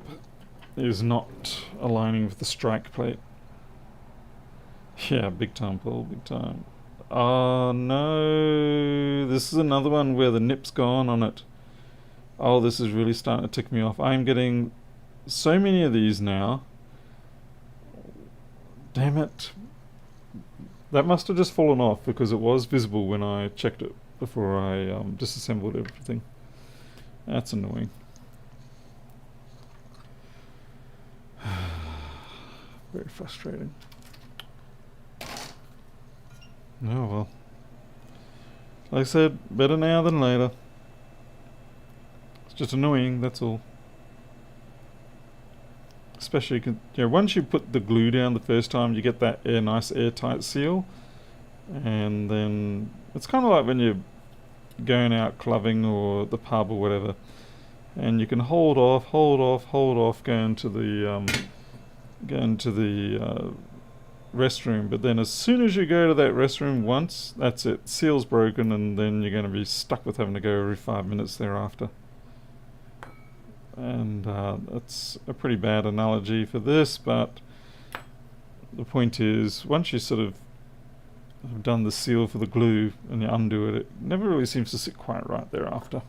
is not aligning with the strike plate. Yeah, big time, Paul, big time. Oh no, this is another one where the nip's gone on it. Oh, this is really starting to tick me off. I'm getting so many of these now. Damn it. That must have just fallen off because it was visible when I checked it before I disassembled everything. That's annoying. Very frustrating. Oh well. Like I said, better now than later. It's just annoying, that's all. Especially, once you put the glue down the first time, you get that nice airtight seal. And then it's kind of like when you're going out clubbing or the pub or whatever, and you can hold off going to the restroom, but then as soon as you go to that restroom once, that's it, seal's broken, and then you're going to be stuck with having to go every 5 minutes thereafter. And that's a pretty bad analogy for this, but the point is, once you sort of have done the seal for the glue and you undo it, it never really seems to sit quite right thereafter.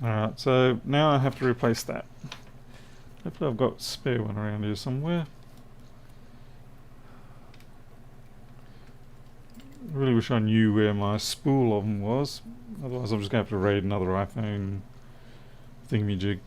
Alright, so now I have to replace that. Hopefully I've got a spare one around here somewhere. I really wish I knew where my spool of them was. Otherwise I'm just going to have to raid another iPhone thingamajig.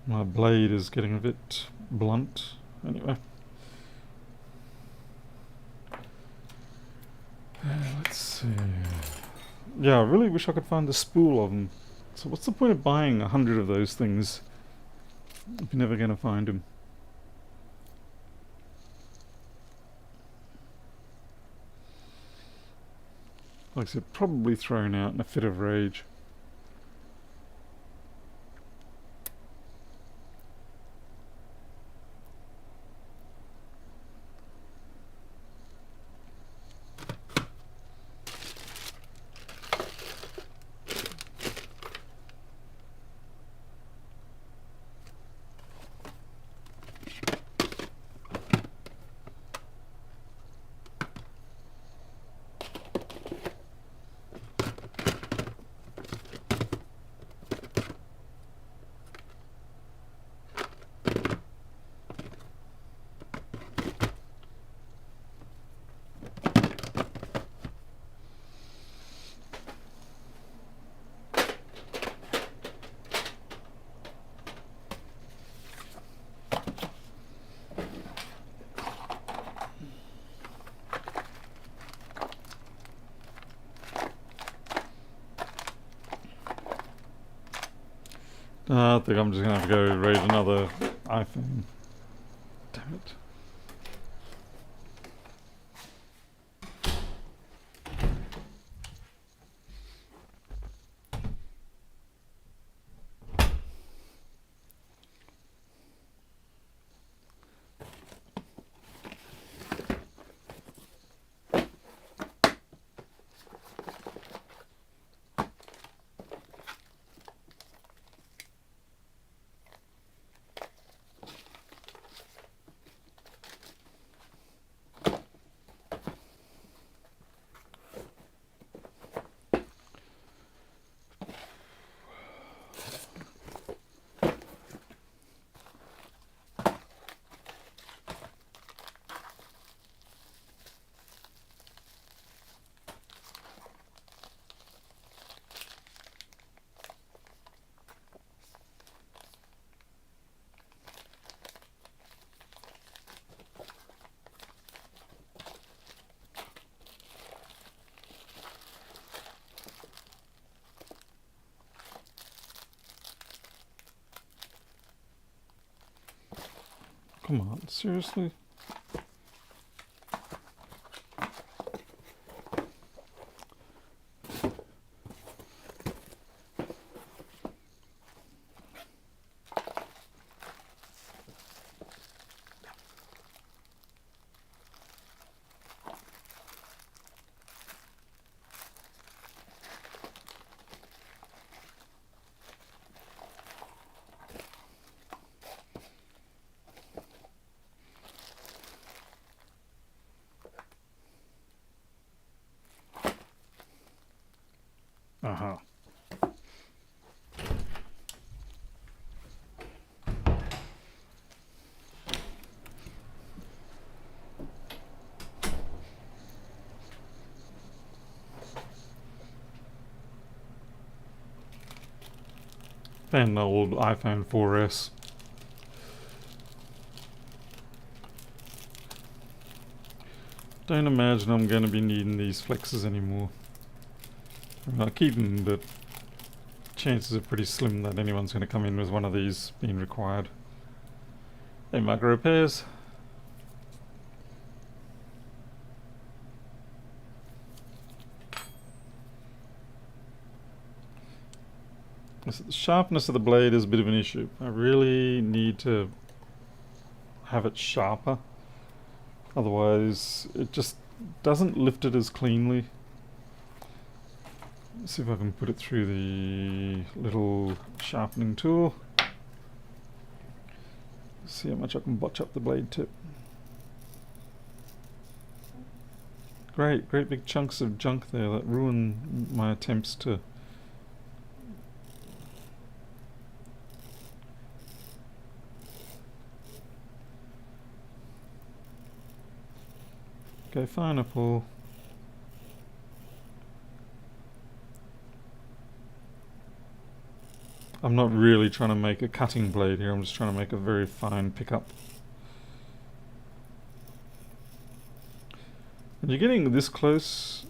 My blade is getting a bit blunt. Anyway. Let's see. Yeah, I really wish I could find the spool of them. So what's the point of buying 100 of those things if you're never going to find them? Like I said, probably thrown out in a fit of rage. I think I'm just going to have to go raid another iPhone. Damn it. Come on, seriously? Uh-huh. And the old iPhone 4S. Don't imagine I'm going to be needing these flexes anymore. I'll keep them, but chances are pretty slim that anyone's going to come in with one of these being required. Hey, micro repairs. The sharpness of the blade is a bit of an issue. I really need to have it sharper. Otherwise, it just doesn't lift it as cleanly. Let's see if I can put it through the little sharpening tool. See how much I can botch up the blade tip. Great big chunks of junk there that ruin my attempts to go fine, Paul. I'm not really trying to make a cutting blade here, I'm just trying to make a very fine pickup. When you're getting this close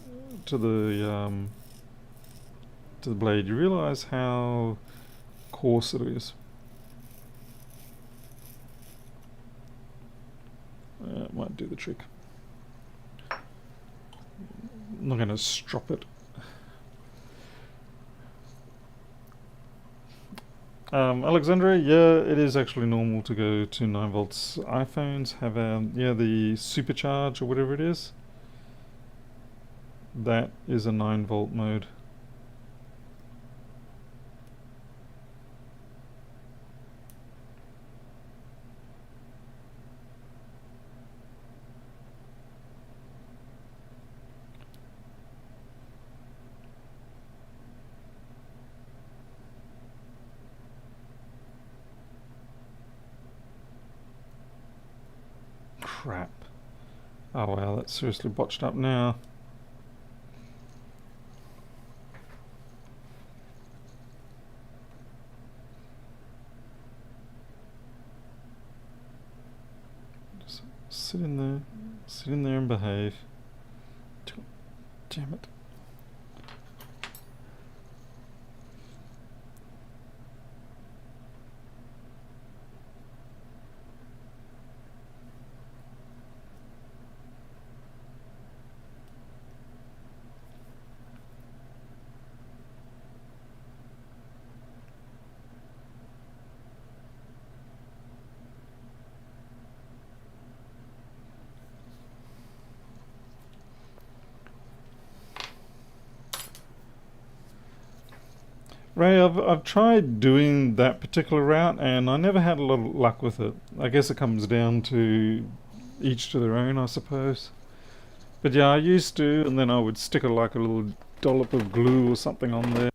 to the blade, you realise how coarse it is. It might do the trick. I'm not going to strop it. Alexandria, yeah, it is actually normal to go to 9 volts. iPhones have the supercharge or whatever it is. That is a 9 volt mode. Crap. Oh wow, that's seriously botched up now. Just sit in there and behave. Damn it. Ray, I've tried doing that particular route and I never had a lot of luck with it. I guess it comes down to each to their own, I suppose. But yeah, I used to, and then I would stick a little dollop of glue or something on there.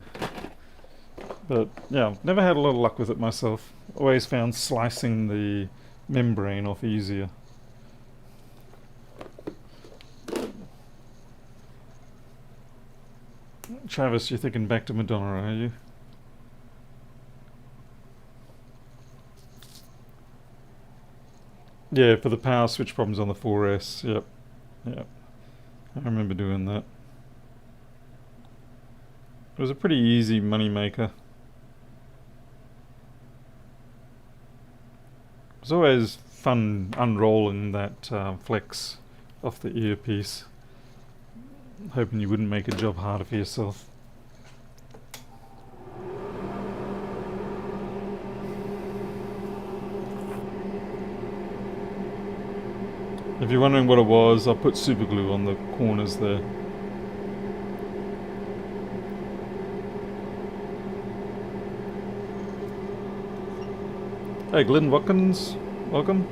But yeah, never had a lot of luck with it myself. Always found slicing the membrane off easier. Travis, you're thinking back to Madonna, are you? Yeah, for the power switch problems on the 4S. Yep. I remember doing that. It was a pretty easy money maker. It was always fun unrolling that flex off the earpiece. Hoping you wouldn't make a job harder for yourself. If you're wondering what it was, I put super glue on the corners there. Hey Glenn Watkins, welcome.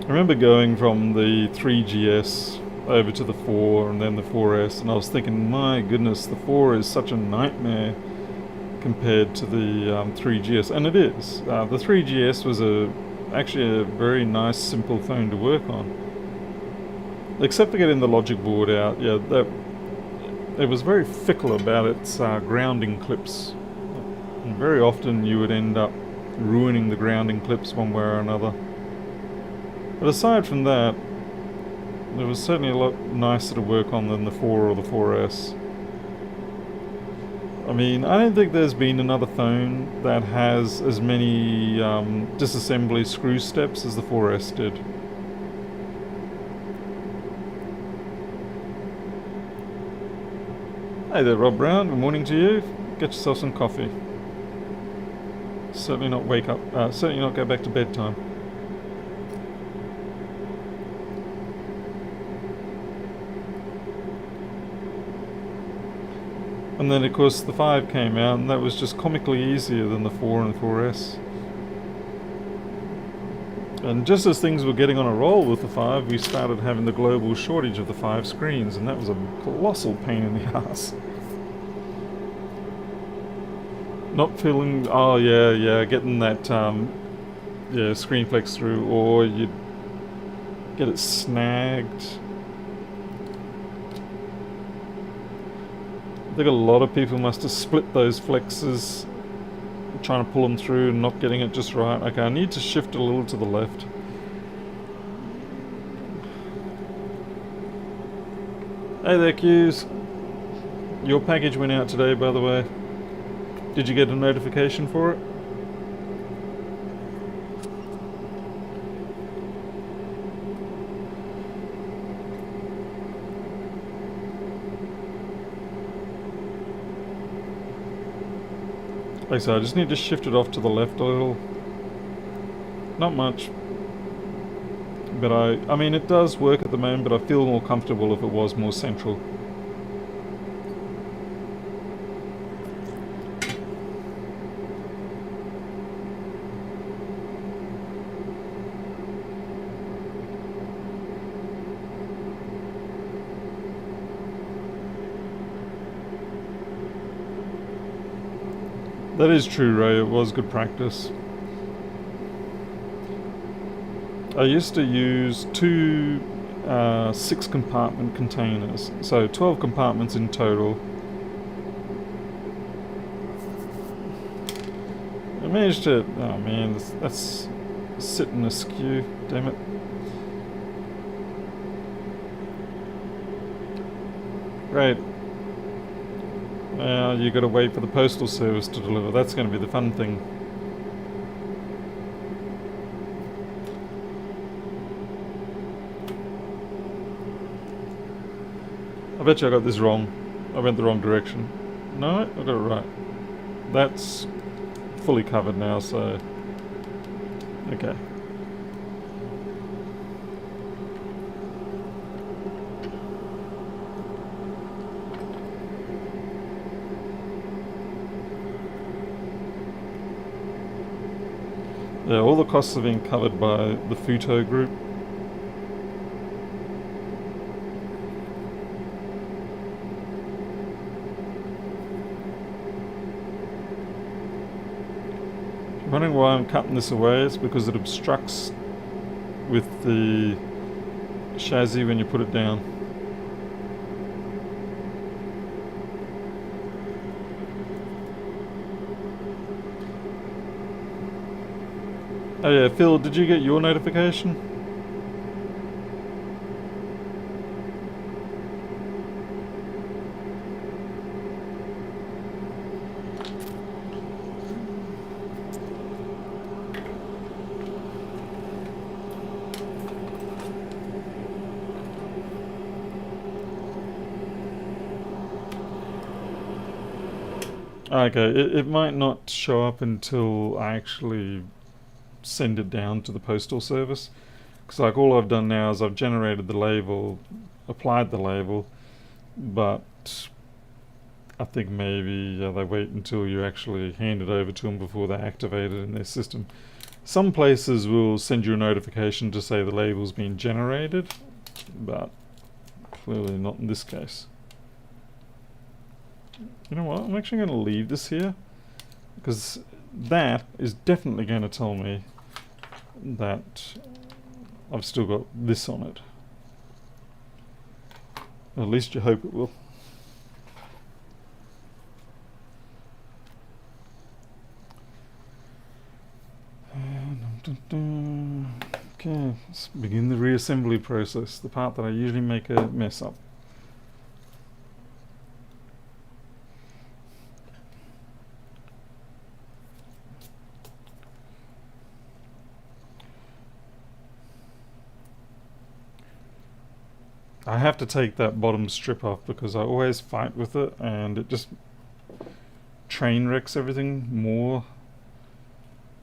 I remember going from the 3GS over to the 4 and then the 4S, and I was thinking, my goodness, the 4 is such a nightmare compared to the 3GS, and it is. The 3GS was actually a very nice, simple phone to work on. Except for getting the logic board out, yeah, it was very fickle about its grounding clips. And very often you would end up ruining the grounding clips one way or another. But aside from that, it was certainly a lot nicer to work on than the 4 or the 4S. I mean, I don't think there's been another phone that has as many disassembly screw steps as the 4S did. Hey there, Rob Brown. Good morning to you. Get yourself some coffee. Certainly not wake up. Certainly not go back to bedtime. And then, of course, the 5 came out, and that was just comically easier than the 4 and 4S. And just as things were getting on a roll with the 5, we started having the global shortage of the 5 screens, and that was a colossal pain in the ass. Not feeling, oh yeah, getting that screen flex through, or you'd get it snagged. I think a lot of people must have split those flexes trying to pull them through and not getting it just right. Okay, I need to shift it a little to the left. Hey there, Q's. Your package went out today, by the way. Did you get a notification for it? Like I said, I just need to shift it off to the left a little. Not much. But I mean, it does work at the moment, but I feel more comfortable if it was more central. That is true, Ray. It was good practice. I used to use 2 6-compartment containers, so 12 compartments in total. I managed to... oh man, that's sitting askew, damn it. Right. Now you gotta wait for the postal service to deliver. That's gonna be the fun thing. I bet you I got this wrong. I went the wrong direction. No, I got it right. That's fully covered now, so... okay. Yeah, all the costs are being covered by the Futo group. If you're wondering why I'm cutting this away, it's because it obstructs with the chassis when you put it down. Oh yeah, Phil, did you get your notification? Okay, it might not show up until I actually send it down to the postal service. Because like all I've done now is I've generated the label, applied the label, but I think maybe they wait until you actually hand it over to them before they activate it in their system. Some places will send you a notification to say the label's been generated, but clearly not in this case. You know what, I'm actually going to leave this here, because that is definitely going to tell me that I've still got this on it. At least you hope it will. Okay, let's begin the reassembly process, the part that I usually make a mess up. I have to take that bottom strip off because I always fight with it and it just train wrecks everything more.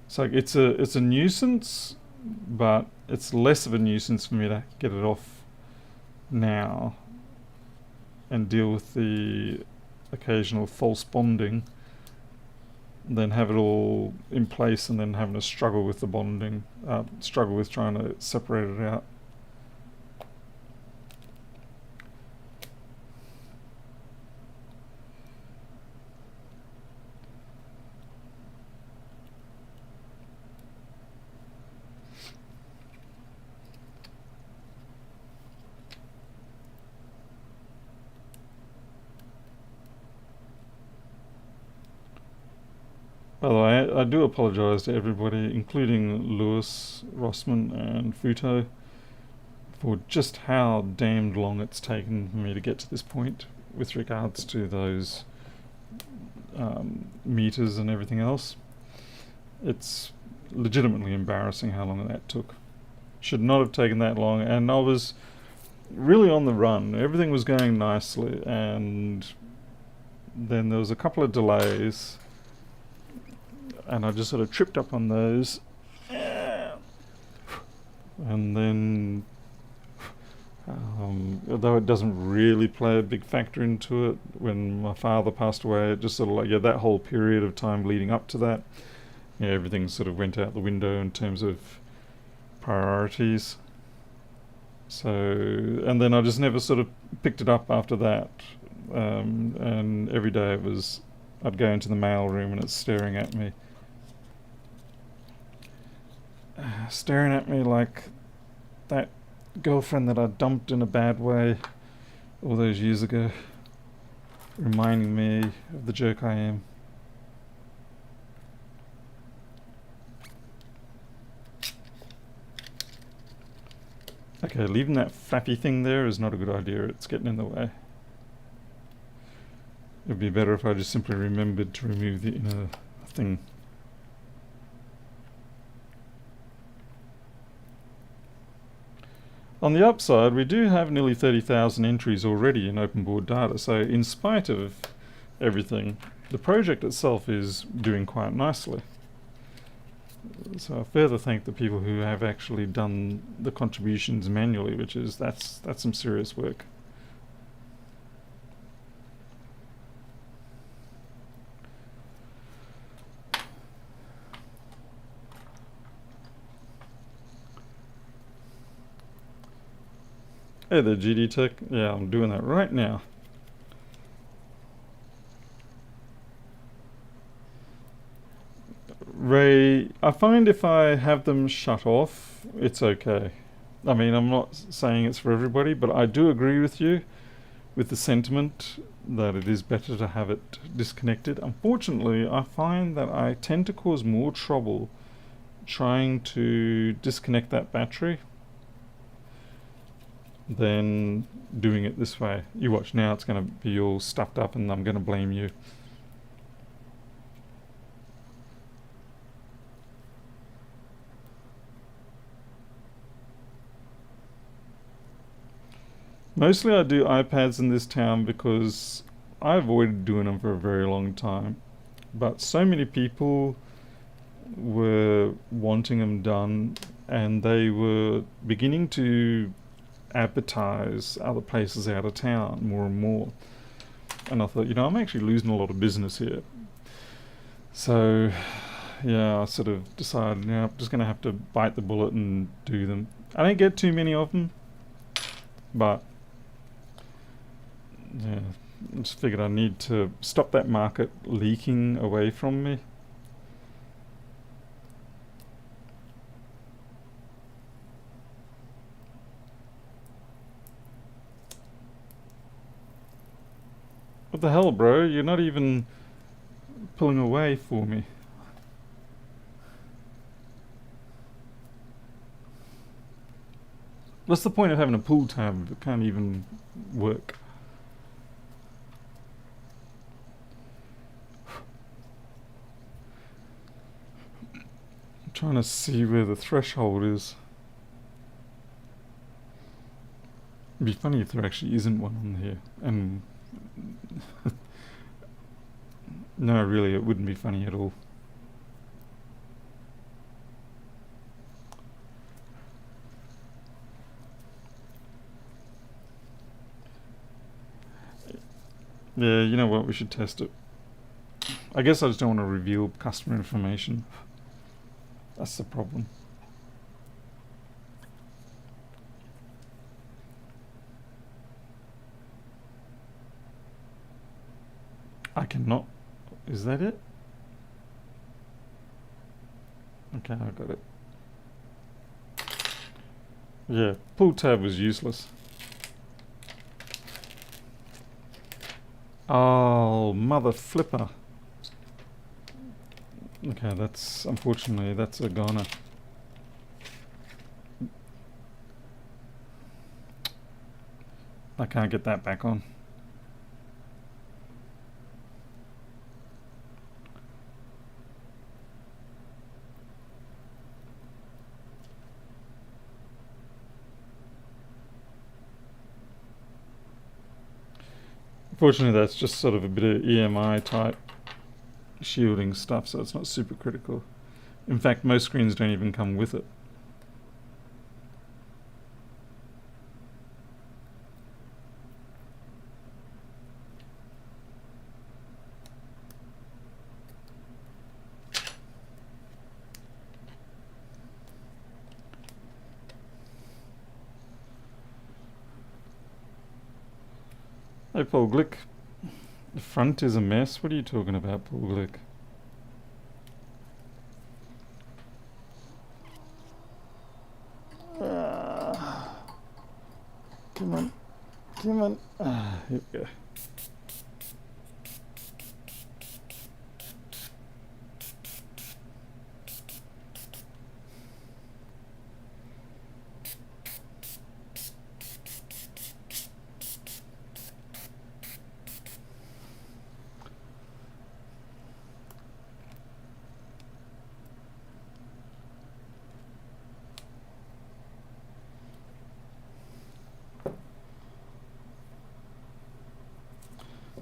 It's like it's a nuisance, but it's less of a nuisance for me to get it off now and deal with the occasional false bonding than have it all in place and then having to struggle with the bonding, struggle with trying to separate it out. By the way, I do apologise to everybody, including Lewis, Rossman and Futo, for just how damned long it's taken for me to get to this point with regards to those meters and everything else. It's legitimately embarrassing how long that took. Should not have taken that long, and I was really on the run. Everything was going nicely, and then there was a couple of delays, and I just sort of tripped up on those, and then although it doesn't really play a big factor into it, when my father passed away, it just sort of like, that whole period of time leading up to that, everything sort of went out the window in terms of priorities. So, and then I just never sort of picked it up after that, and every day I'd go into the mail room and it's staring at me like that girlfriend that I dumped in a bad way all those years ago, reminding me of the jerk I am. Okay, leaving that flappy thing there is not a good idea, it's getting in the way. It'd be better if I just simply remembered to remove the inner thing. On the upside, we do have nearly 30,000 entries already in open board data, so in spite of everything, the project itself is doing quite nicely. So I further thank the people who have actually done the contributions manually, which is that's some serious work. Hey there, GD Tech. Yeah, I'm doing that right now. Ray, I find if I have them shut off, it's okay. I mean, I'm not saying it's for everybody, but I do agree with you with the sentiment that it is better to have it disconnected. Unfortunately, I find that I tend to cause more trouble trying to disconnect that battery than doing it this way. You watch now, it's going to be all stuffed up and I'm going to blame you. Mostly I do iPads in this town because I avoided doing them for a very long time. but so many people were wanting them done, and they were beginning to advertise other places out of town more and more. And I thought, I'm actually losing a lot of business here. So, yeah, I sort of decided, I'm just going to have to bite the bullet and do them. I don't get too many of them, but yeah, I just figured I need to stop that market leaking away from me. What the hell, bro? You're not even pulling away for me. What's the point of having a pull tab if it can't even work? I'm trying to see where the threshold is. It'd be funny if there actually isn't one on here. And no, really, it wouldn't be funny at all. Yeah, you know what? We should test it. I guess I just don't want to reveal customer information. That's the problem. I cannot. Is that it? Okay, I got it. Yeah, pull tab was useless. Oh, mother flipper. Okay, unfortunately, that's a goner. I can't get that back on. Fortunately, that's just sort of a bit of EMI type shielding stuff, so it's not super critical. In fact, most screens don't even come with it. Hey, Paul Glick. The front is a mess. What are you talking about, Paul Glick? Come on. Come on. Here we go.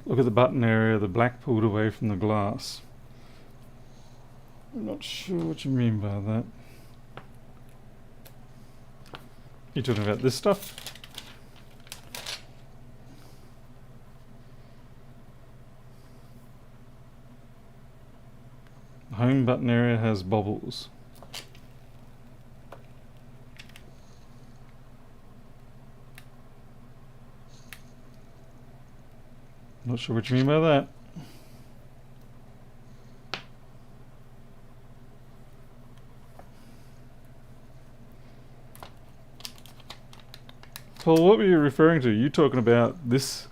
Look at the button area, the black pulled away from the glass. I'm not sure what you mean by that. You're talking about this stuff? The home button area has bobbles. Not sure what you mean by that. Paul, what were you referring to? You talking about this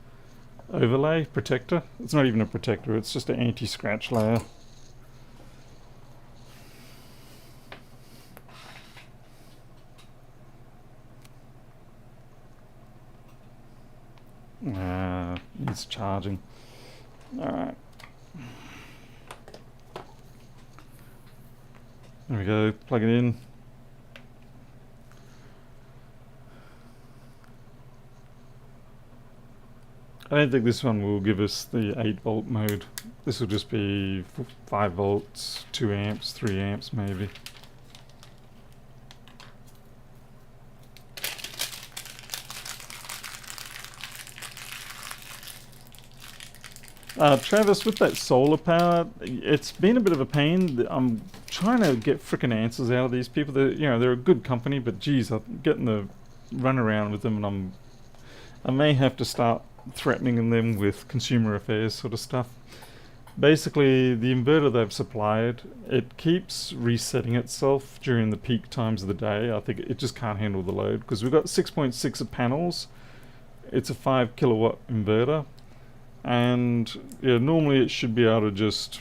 overlay protector? It's not even a protector, it's just an anti-scratch layer. It's charging. Alright. There we go, plug it in. I don't think this one will give us the 8-volt mode. This will just be 5 volts, 2 amps, 3 amps maybe. Travis, with that solar power, it's been a bit of a pain. I'm trying to get frickin' answers out of these people. They're a good company, but geez, I'm getting the run around with them, and I may have to start threatening them with consumer affairs sort of stuff. Basically, the inverter they've supplied, it keeps resetting itself during the peak times of the day. I think it just can't handle the load because we've got 6.6 of panels. It's a 5 kilowatt inverter. And yeah, normally it should be able to just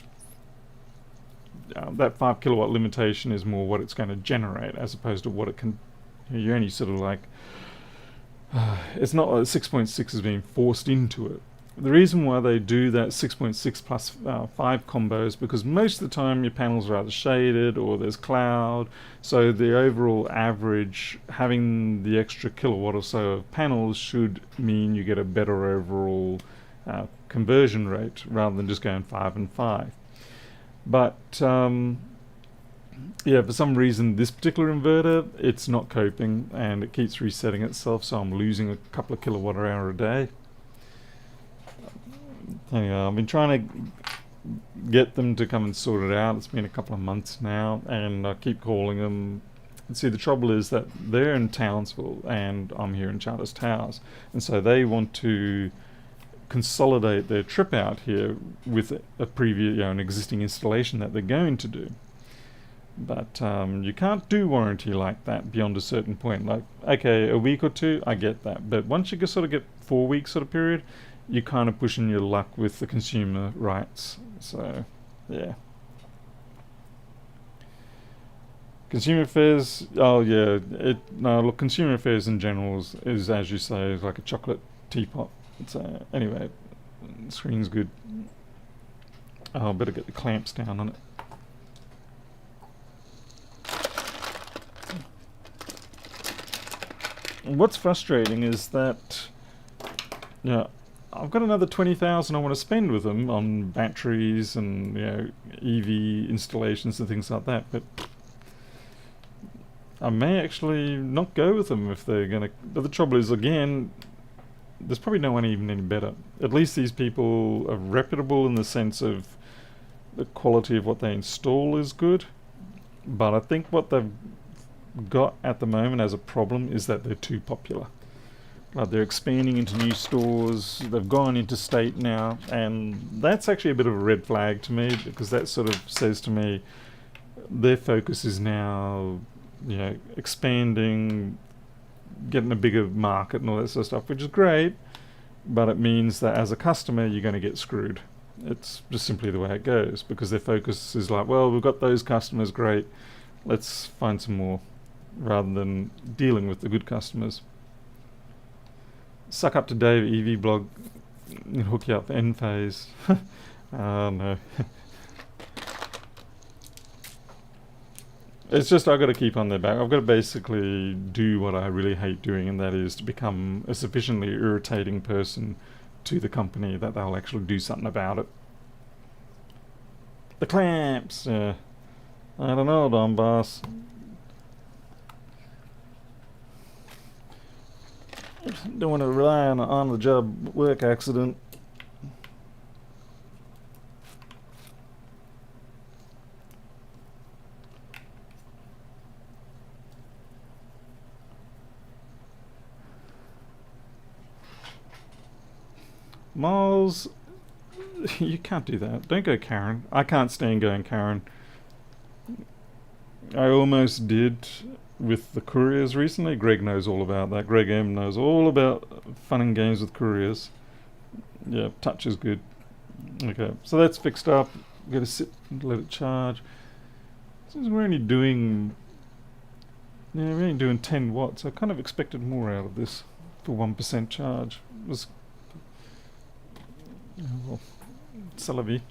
that 5 kilowatt limitation is more what it's going to generate as opposed to what it can. You're only sort of like it's not like 6.6 is being forced into it. The reason why they do that 6.6 plus 5 combo is because most of the time your panels are either shaded or there's cloud, so the overall average having the extra kilowatt or so of panels should mean you get a better overall conversion rate rather than just going 5 and 5. But yeah, for some reason this particular inverter, it's not coping and it keeps resetting itself, so I'm losing a couple of kilowatt hour a day. Anyway, I've been trying to get them to come and sort it out. It's been a couple of months now and I keep calling them. And see, the trouble is that they're in Townsville and I'm here in Charters Towers, and so they want to consolidate their trip out here with a previous, an existing installation that they're going to do. But you can't do warranty like that beyond a certain point. Like, okay, a week or two, I get that. But once you sort of get 4 weeks sort of period, you're kind of pushing your luck with the consumer rights. So, yeah. Consumer affairs, oh yeah, no, look, consumer affairs in general is as you say, is like a chocolate teapot. So anyway, the screen's good. Oh, I better get the clamps down on it. And what's frustrating is that, I've got another 20,000 I want to spend with them on batteries and EV installations and things like that, but I may actually not go with them if they're gonna. But the trouble is, again, there's probably no one even any better. At least these people are reputable in the sense of the quality of what they install is good. But I think what they've got at the moment as a problem is that they're too popular. Like they're expanding into new stores, they've gone interstate now, and that's actually a bit of a red flag to me because that sort of says to me their focus is now, expanding, getting a bigger market and all that sort of stuff, which is great, but it means that as a customer you're going to get screwed. It's just simply the way it goes because their focus is like, well, we've got those customers, great, let's find some more, rather than dealing with the good customers. Suck up to Dave EV blog and hook you up for end phase. Oh no. It's just I've got to keep on their back. I've got to basically do what I really hate doing, and that is to become a sufficiently irritating person to the company that they'll actually do something about it. The clamps! I don't know, Don Boss. Don't want to rely on an on-the-job work accident. Miles, you can't do that. Don't go Karen. I can't stand going Karen. I almost did with the couriers recently. Greg knows all about that. Greg M knows all about fun and games with couriers. Yeah, touch is good. Okay, so that's fixed up. We're going to sit and let it charge. Since we're only doing 10 watts, I kind of expected more out of this for 1% charge. It was, well, c'est la vie.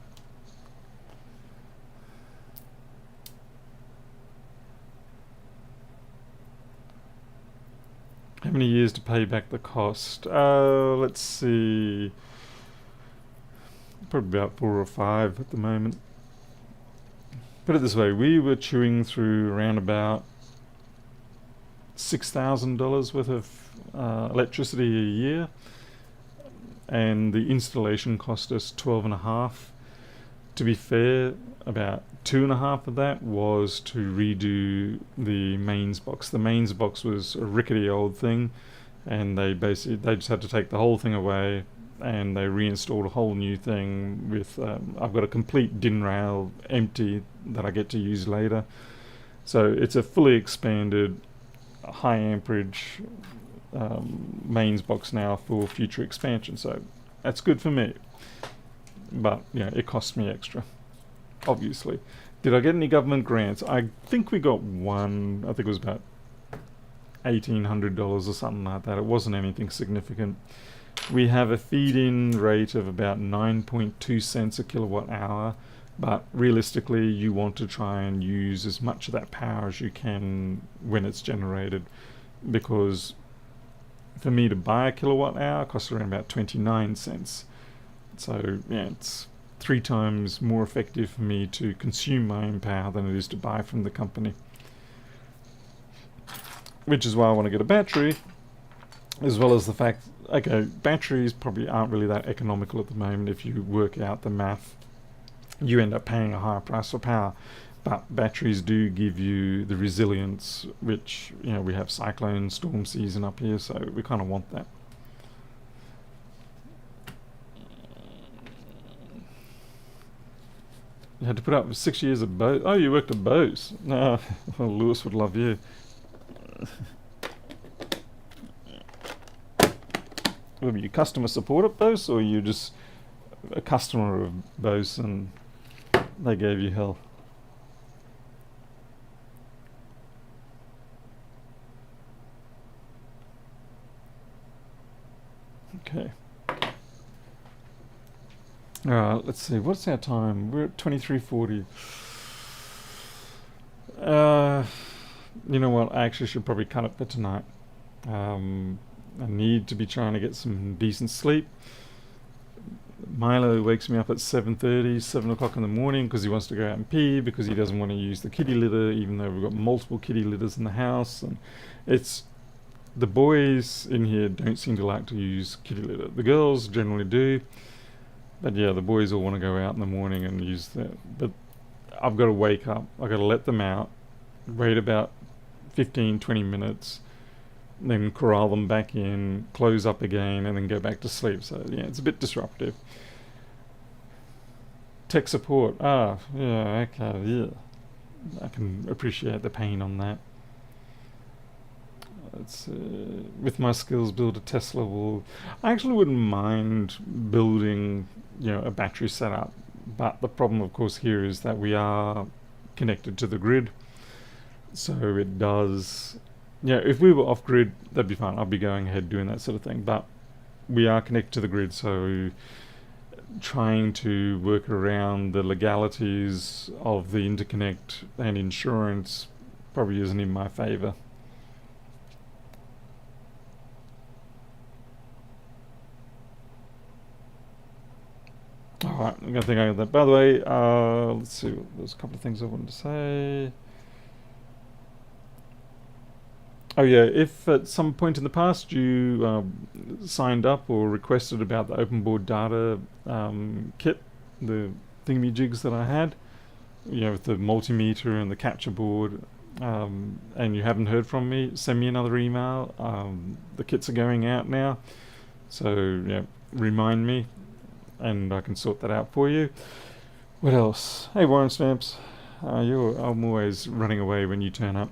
How many years to pay back the cost? Let's see. Probably about 4 or 5 at the moment. Put it this way, we were chewing through around about $6,000 worth of electricity a year, and the installation cost us 12 and a half. To be fair, about 2.5 of that was to redo the mains box. The mains box was a rickety old thing, and they just had to take the whole thing away, and they reinstalled a whole new thing with I've got a complete DIN rail empty that I get to use later. So it's a fully expanded high amperage mains box now for future expansion, so that's good for me. But yeah, it costs me extra, obviously. Did I get any government grants? I think we got one. I think it was about $1,800 or something like that. It wasn't anything significant. We have a feed-in rate of about 9.2 cents a kilowatt hour, but realistically you want to try and use as much of that power as you can when it's generated, because for me to buy a kilowatt hour costs around about 29 cents. So yeah, it's 3 times more effective for me to consume my own power than it is to buy from the company. Which is why I want to get a battery, as well as the fact, okay, batteries probably aren't really that economical at the moment. If you work out the math, you end up paying a higher price for power. But batteries do give you the resilience, which, you know, we have cyclone, storm season up here, so we kind of want that. You had to put up with 6 years of Bose. Oh, you worked at Bose. No, well, Lewis would love you. Were you customer support at Bose, or you just a customer of Bose and they gave you hell? Okay. Alright, let's see. What's our time? We're at 23:40. You know what? I actually should probably cut it for tonight. I need to be trying to get some decent sleep. Milo wakes me up at 7:30, 7 o'clock in the morning, because he wants to go out and pee, because he doesn't want to use the kitty litter, even though we've got multiple kitty litters in the house. And it's the boys in here don't seem to like to use kitty litter. The girls generally do, but yeah, the boys all want to go out in the morning and use that. But I've got to wake up, I've got to let them out, wait about 15-20 minutes, then corral them back in, close up again, and then go back to sleep. So yeah, it's a bit disruptive. Tech support. Yeah, okay, yeah. I can appreciate the pain on that. It's with my skills, build a Tesla will. I actually wouldn't mind building, you know, a battery setup, but the problem, of course, here is that we are connected to the grid, so it does. Yeah, if we were off grid, that'd be fine. I'd be going ahead doing that sort of thing. But we are connected to the grid, so trying to work around the legalities of the interconnect and insurance probably isn't in my favor. Alright, I'm going to think I got that. By the way, let's see, there's a couple of things I wanted to say. Oh yeah, if at some point in the past you signed up or requested about the OBData kit, the thingy-jigs that I had, you know, with the multimeter and the capture board, and you haven't heard from me, send me another email. The kits are going out now, so yeah, remind me, and I can sort that out for you. What else? Hey, Warren Stamps, I'm always running away when you turn up.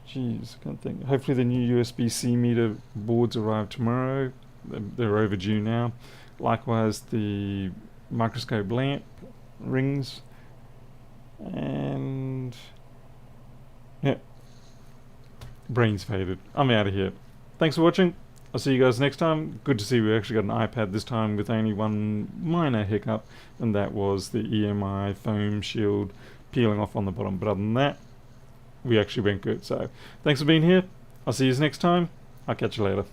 Jeez, I can't think. Hopefully the new USB-C meter boards arrive tomorrow. They're overdue now. Likewise, the microscope lamp rings. And yeah, brain's faded. I'm out of here. Thanks for watching. I'll see you guys next time. Good to see we actually got an iPad this time with only one minor hiccup, and that was the EMI foam shield peeling off on the bottom. But other than that, we actually went good. So thanks for being here. I'll see you next time. I'll catch you later.